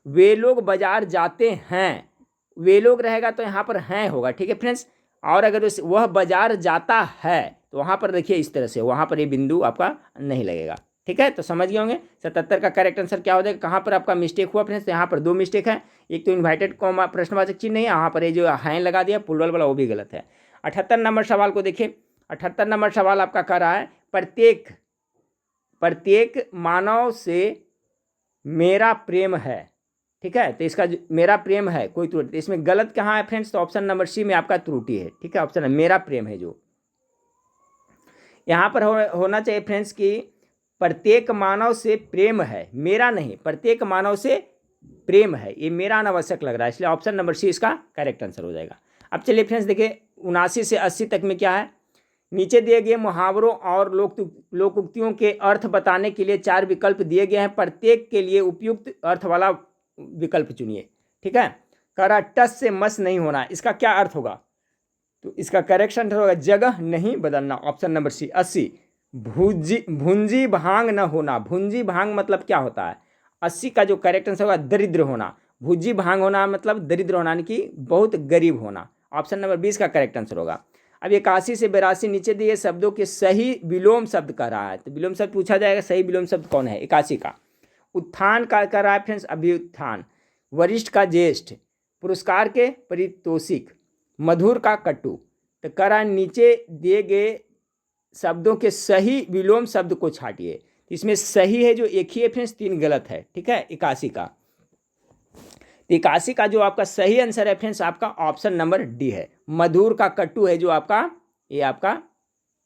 वे लोग बाजार जाते हैं, वे लोग रहेगा तो यहाँ पर हैं होगा। ठीक है फ्रेंड्स, और अगर वह बाजार जाता है तो वहाँ पर देखिए इस तरह से, वहाँ पर ये बिंदु आपका नहीं लगेगा। ठीक है, तो समझ गए होंगे। 77 का करेक्ट आंसर क्या हो जाएगा? कहाँ पर आपका मिस्टेक हुआ फ्रेंड्स? यहाँ पर दो मिस्टेक है, एक तो इन्वाइटेड कॉमा प्रश्नवाचक चिन्ह नहीं है, यहाँ पर ये जो हैं लगा दिया प्लूरल वाला, वो भी गलत है। 78 नंबर सवाल को देखिए। 78 नंबर सवाल आपका कह रहा है, प्रत्येक मानव से मेरा प्रेम है। ठीक है। तो इसका मेरा प्रेम है कोई त्रुटि, इसमें गलत कहाँ है फ्रेंड्स, तो ऑप्शन नंबर सी में आपका त्रुटि है, ठीक है। ऑप्शन है मेरा प्रेम है, जो यहाँ पर होना चाहिए फ्रेंड्स कि प्रत्येक मानव से प्रेम है, मेरा नहीं, प्रत्येक मानव से प्रेम है, ये मेरा अनावश्यक लग रहा है, इसलिए ऑप्शन नंबर सी इसका करेक्ट आंसर हो जाएगा। अब चलिए फ्रेंड्स देखिए 79 से 80 तक में क्या है। नीचे दिए गए मुहावरों और लोकोक्तियों के अर्थ बताने के लिए 4 विकल्प दिए गए हैं, प्रत्येक के लिए उपयुक्त अर्थ वाला विकल्प चुनिए, ठीक है। करा टस से मस नहीं होना, इसका क्या अर्थ होगा, तो इसका करेक्ट आंसर होगा जगह नहीं बदलना, ऑप्शन नंबर सी। 80 भुंजी भांग न होना, भुंजी भांग मतलब क्या होता है, 80 का जो करेक्ट आंसर होगा दरिद्र होना, भुंजी भांग होना मतलब दरिद्र होना, यानी कि बहुत गरीब होना, ऑप्शन नंबर 20 का करेक्ट आंसर होगा। अब 81 से 82 नीचे दिए शब्दों के सही विलोम शब्द कह रहा है, तो विलोम शब्द पूछा जाएगा, सही विलोम शब्द कौन है, 81 का। उत्थान का कर रहा है फ्रेंड्स अभ्युत्थान, वरिष्ठ का ज्येष्ठ, पुरस्कार के पारितोषिक, मधुर का कटु, तो करा नीचे दिए गए शब्दों के सही विलोम शब्द को छाटिए, इसमें सही है जो एक ही है फ्रेंड्स, 3 गलत है, ठीक है। 81 का, 81 का जो आपका सही आंसर है फ्रेंड्स आपका ऑप्शन नंबर डी है, मधुर का कटु है जो आपका, ये आपका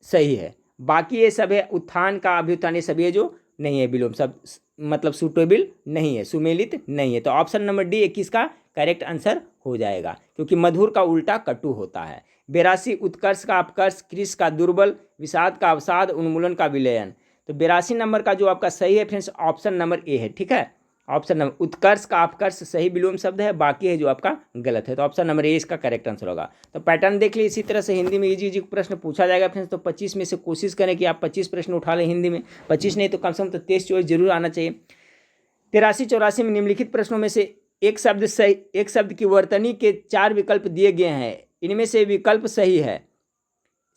सही है। बाकी ये सब है उत्थान का अभ्युत्थान, ये सभी है जो नहीं है, विलोम शब्द मतलब सूटेबल नहीं है, सुमेलित नहीं है, तो ऑप्शन नंबर डी 21 का करेक्ट आंसर हो जाएगा, क्योंकि मधुर का उल्टा कटु होता है। 82 उत्कर्ष का अपकर्ष, कृष का दुर्बल, विषाद का अवसाद, उन्मूलन का विलयन, तो 82 नंबर का जो आपका सही है फ्रेंड्स ऑप्शन नंबर ए है, ठीक है। ऑप्शन नंबर उत्कर्ष का अपकर्ष सही विलोम शब्द है, बाकी है जो आपका गलत है, तो ऑप्शन नंबर ए इसका करेक्ट आंसर होगा। तो पैटर्न देख लीजिए, इसी तरह से हिंदी में इजी प्रश्न पूछा जाएगा फ्रेंड्स, तो 25 में से कोशिश करें कि आप 25 प्रश्न उठा लें हिंदी में, 25 नहीं तो कम से कम तो 23-24 जरूर आना चाहिए। 83-84 में निम्नलिखित प्रश्नों में से एक शब्द की वर्तनी के 4 विकल्प दिए गए हैं, इनमें से विकल्प सही है,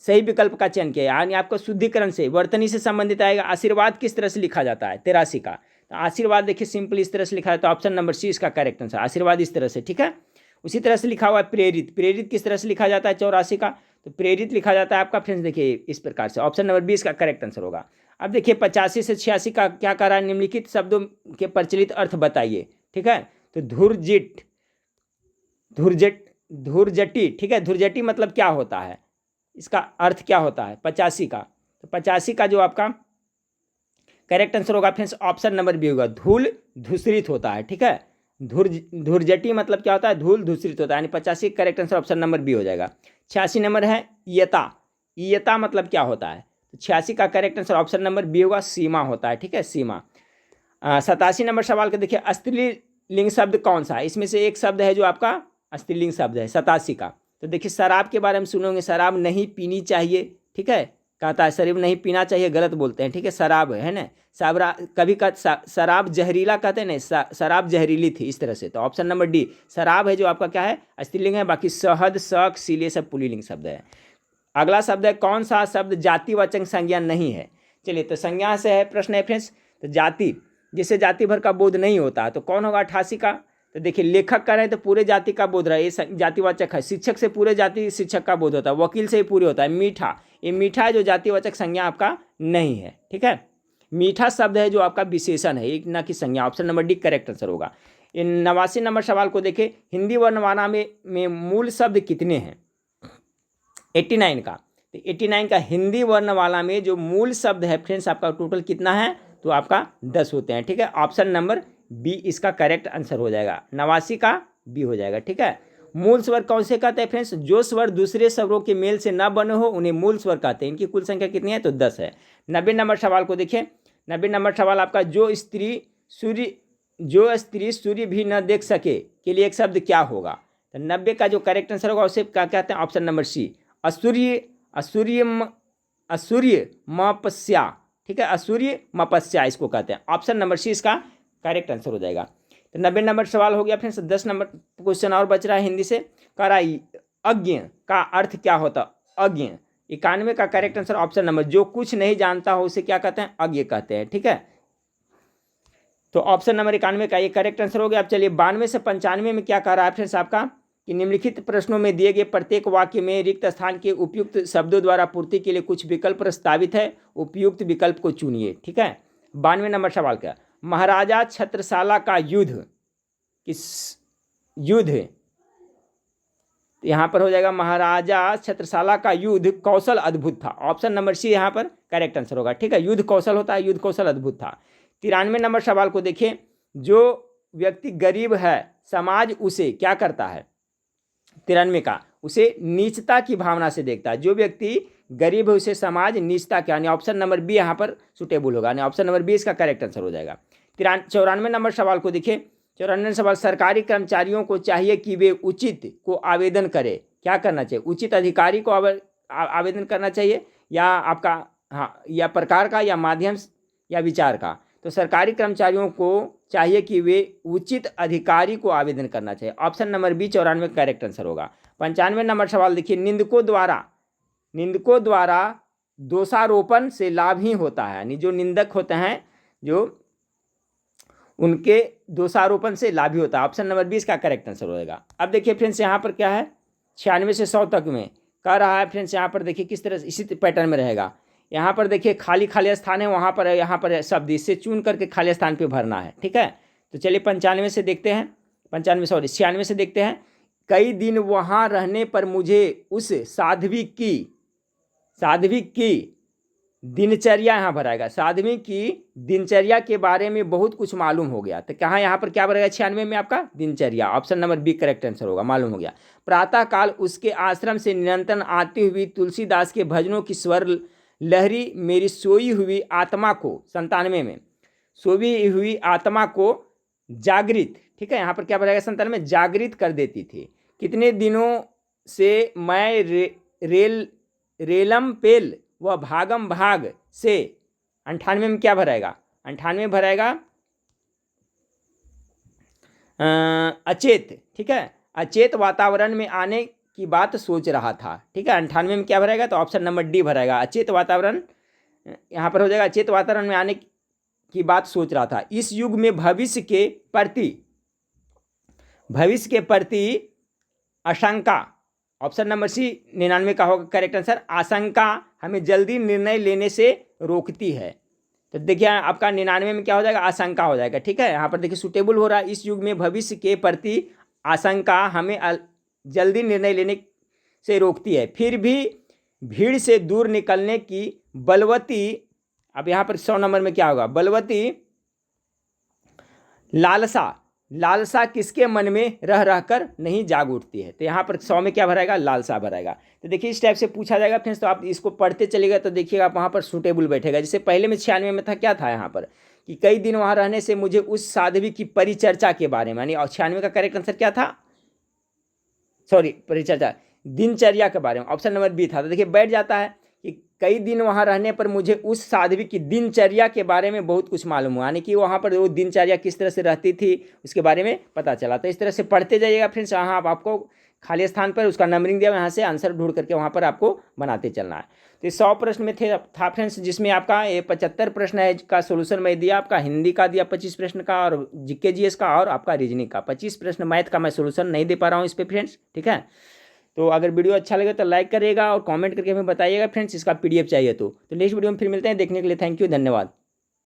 सही विकल्प का चयन किया, यानी आपको शुद्धिकरण से वर्तनी से संबंधित आएगा। आशीर्वाद किस तरह से लिखा जाता है 83 का, तो आशीर्वाद देखिए सिंपल इस तरह से लिखा है, तो ऑप्शन नंबर सी इसका करेक्ट आंसर, आशीर्वाद इस तरह से, ठीक है। उसी तरह से लिखा हुआ है प्रेरित, प्रेरित किस तरह से लिखा जाता है 84 का, तो प्रेरित लिखा जाता है आपका फ्रेंड्स देखिए इस प्रकार से, ऑप्शन नंबर 20 का करेक्ट आंसर होगा। अब देखिए 85 से 86 का क्या कह रहा है, निम्नलिखित शब्दों के प्रचलित अर्थ बताइए, ठीक है। तो धुरजटी, ठीक है, धुरजटी मतलब क्या होता है, इसका अर्थ क्या होता है 85 का, तो 85 का जो आपका करेक्ट आंसर होगा फ्रेंड्स ऑप्शन नंबर बी होगा, धूल धूसरित होता है, ठीक है। धुरजटी मतलब क्या होता है, धूल धूसरित होता है, यानी 85 correct answer option number B हो जाएगा। 86 नंबर है ईयता, ईयता मतलब क्या होता है, तो 86 का correct answer option number B होगा, सीमा होता है, ठीक है, सीमा। 87 नंबर सवाल का देखिए स्त्रीलिंग शब्द कौन सा है, इसमें से एक शब्द है जो आपका स्त्रीलिंग शब्द है 87 का, तो देखिए शराब के बारे में सुनोगे, शराब नहीं पीनी चाहिए, ठीक है, कहता है शराब नहीं पीना चाहिए, गलत बोलते हैं, ठीक है, शराब है ना, कभी का शराब जहरीला कहते हैं ना, शराब जहरीली थी, इस तरह से, तो ऑप्शन नंबर डी शराब है जो आपका क्या है स्त्रीलिंग है, बाकी शहद शक सीले सब पुल्लिंग शब्द है। अगला शब्द है कौन सा शब्द जातिवाचक संज्ञा नहीं है, चलिए तो संज्ञा से है प्रश्न है फ्रेंड्स, तो जाति जिसे जाति भर का बोध नहीं होता तो कौन होगा 88 का, तो देखिए लेखक कर रहे हैं तो पूरे जाति का बोध रहा है, ये जातिवाचक है, शिक्षक से पूरे जाति शिक्षक का बोध होता है, वकील से ही पूरे होता है, मीठा ये मीठा है जो जातिवाचक संज्ञा आपका नहीं है, ठीक है, मीठा शब्द है जो आपका विशेषण है, एक ना कि संज्ञा, option number D correct answer होगा। 89 नंबर सवाल को देखें, हिंदी वर्णमाला में मूल शब्द कितने हैं 89 का, तो 89 का हिंदी वर्णमाला में जो मूल शब्द है फ्रेंड्स आपका टोटल कितना है, तो आपका 10 होते हैं, ठीक है, ऑप्शन नंबर बी इसका करेक्ट आंसर हो जाएगा, 89 का बी हो जाएगा, ठीक है। मूल स्वर कौन से कहते हैं फ्रेंड्स, जो स्वर दूसरे स्वरों के मेल से न बने हो उन्हें मूल स्वर कहते हैं, इनकी कुल संख्या कितनी है, तो 10 है। 90 नंबर सवाल को देखिए, 90 नंबर सवाल आपका जो स्त्री सूर्य भी न देख सके के लिए एक शब्द क्या होगा, तो 90 का जो करेक्ट आंसर होगा उसे क्या कहते हैं, ऑप्शन नंबर सी असूर्य मपस्या, ठीक है, असूर्य मपस्या इसको कहते हैं, ऑप्शन नंबर सी इसका करेक्ट आंसर हो जाएगा। तो 90 नंबर सवाल हो गया फ्रेंड्स। 10 नंबर क्वेश्चन और बच रहा है हिंदी से, कह रहा है अज्ञ का अर्थ क्या होता, अज्ञ 91 का करेक्ट आंसर ऑप्शन नंबर, जो कुछ नहीं जानता हो उसे क्या कहते हैं, अज्ञ कहते हैं, ठीक है, तो ऑप्शन नंबर 91 का ये करेक्ट आंसर हो गया। अब चलिए 92 से 95 में क्या कह रहा है फ्रेंड्स आपका, कि निम्नलिखित प्रश्नों में दिए गए प्रत्येक वाक्य में रिक्त स्थान के उपयुक्त शब्दों द्वारा पूर्ति के लिए कुछ विकल्प प्रस्तावित है, उपयुक्त विकल्प को चुनिए, ठीक है। 92 नंबर सवाल का, महाराजा छत्रसाला का युद्ध किस युद्ध, तो यहाँ पर हो जाएगा महाराजा छत्रसाला का युद्ध कौशल अद्भुत था। ऑप्शन नंबर सी यहाँ पर करेक्ट आंसर होगा। ठीक है, युद्ध कौशल होता है, युद्ध कौशल अद्भुत था। 93 नंबर सवाल को देखिए, जो व्यक्ति गरीब है समाज उसे क्या करता है? 93 का, उसे नीचता की भावना से देखता है। जो व्यक्ति गरीब है उसे समाज नीचता के, यानी ऑप्शन नंबर बी यहाँ पर सुटेबल होगा, यानी ऑप्शन नंबर बी इसका करेक्ट आंसर हो जाएगा। 94 नंबर सवाल को देखिए, 94 सवाल, सरकारी कर्मचारियों को चाहिए कि वे उचित को आवेदन करें। क्या करना चाहिए? उचित अधिकारी को आवेदन करना चाहिए, या आपका हाँ, या प्रकार का, या माध्यम, या विचार का। तो सरकारी कर्मचारियों को चाहिए कि वे उचित अधिकारी को आवेदन करना चाहिए। Option number B 94 correct answer होगा। 95 नंबर सवाल देखिए, निंदकों द्वारा दोषारोपण से लाभ ही होता है, यानी जो निंदक होते हैं जो उनके दोषारोपण से लाभ ही होता है। ऑप्शन नंबर 20 का करेक्ट आंसर होगा। अब देखिए फ्रेंड्स यहाँ पर क्या है, 96 से 100 तक में कह रहा है फ्रेंड्स, यहाँ पर देखिए किस तरह इसी पैटर्न में रहेगा। यहाँ पर देखिए खाली स्थान है, वहाँ पर यहाँ पर शब्द, इससे चुन करके खाली स्थान पे भरना है। ठीक है, तो चलिए 95 से देखते हैं, 96 से देखते हैं। कई दिन वहाँ रहने पर मुझे उस साध्वी की दिनचर्या, यहाँ भराएगा, साध्वी की दिनचर्या के बारे में बहुत कुछ मालूम हो गया। तो कहाँ यहाँ पर क्या भरेगा? 96 में आपका दिनचर्या, option number B correct answer होगा, मालूम हो गया। प्रातःकाल उसके आश्रम से निरंतर आती हुई तुलसीदास के भजनों की स्वर लहरी मेरी सोई हुई आत्मा को, 97 में सोई हुई आत्मा को जागृत, ठीक है, यहाँ पर क्या भरेगा? 97 में जागृत कर देती थी। कितने दिनों से मैं रेलम पेल व भागम भाग से, 98 में क्या भराएगा? 98 भराएगा अचेत, ठीक है, अचेत वातावरण में आने की बात सोच रहा था। ठीक है, 98 में क्या भराएगा? तो ऑप्शन नंबर डी भराएगा, अचेत वातावरण, यहाँ पर हो जाएगा अचेत वातावरण में आने की बात सोच रहा था। इस युग में भविष्य के प्रति आशंका, ऑप्शन नंबर सी 99 का होगा करेक्ट आंसर। आशंका हमें जल्दी निर्णय लेने से रोकती है। तो देखिए आपका 99 में क्या हो जाएगा? आशंका हो जाएगा। ठीक है, यहाँ पर देखिए सुटेबल हो रहा है। इस युग में भविष्य के प्रति आशंका हमें जल्दी निर्णय लेने से रोकती है, फिर भी भीड़ से दूर निकलने की बलवती, अब यहाँ पर 100 नंबर में क्या होगा? बलवती लालसा किसके मन में रह कर नहीं जाग उठती है। तो यहाँ पर 100 में क्या भराएगा? लालसा भराएगा। तो देखिए इस टाइप से पूछा जाएगा फ्रेंड्स, तो आप इसको पढ़ते चलिएगा तो देखिएगा आप वहाँ पर सूटेबल बैठेगा। जैसे पहले में 96 में था, क्या था यहाँ पर कि कई दिन वहाँ रहने से मुझे उस साध्वी की परिचर्चा के बारे में, यानी 96 का करेक्ट आंसर क्या था? परिचर्चा, दिनचर्या के बारे में, ऑप्शन नंबर बी था। तो देखिए बैठ जाता है कि कई दिन वहाँ रहने पर मुझे उस साध्वी की दिनचर्या के बारे में बहुत कुछ मालूम हुआ, यानी कि वहाँ पर वो दिनचर्या किस तरह से रहती थी उसके बारे में पता चला। तो इस तरह से पढ़ते जाइएगा फ्रेंड्स। यहाँ आपको खाली स्थान पर उसका नंबरिंग दिया, यहाँ से आंसर ढूंढ करके वहाँ पर आपको बनाते चलना है। तो 100 प्रश्न में था फ्रेंड्स, जिसमें आपका ये 75 प्रश्न है का सोल्यूशन मैं दिया, आपका हिंदी का दिया 25 प्रश्न का, और जीके जीएस का, और आपका रीजनिंग का 25 प्रश्न। मैथ का मैं सोल्यूशन नहीं दे पा रहा हूँ इस पर फ्रेंड्स। ठीक है, तो अगर वीडियो अच्छा लगे तो लाइक करिएगा और कमेंट करके हमें बताइएगा फ्रेंड्स, इसका पीडीएफ चाहिए तो नेक्स्ट वीडियो में फिर मिलते हैं। देखने के लिए थैंक यू, धन्यवाद।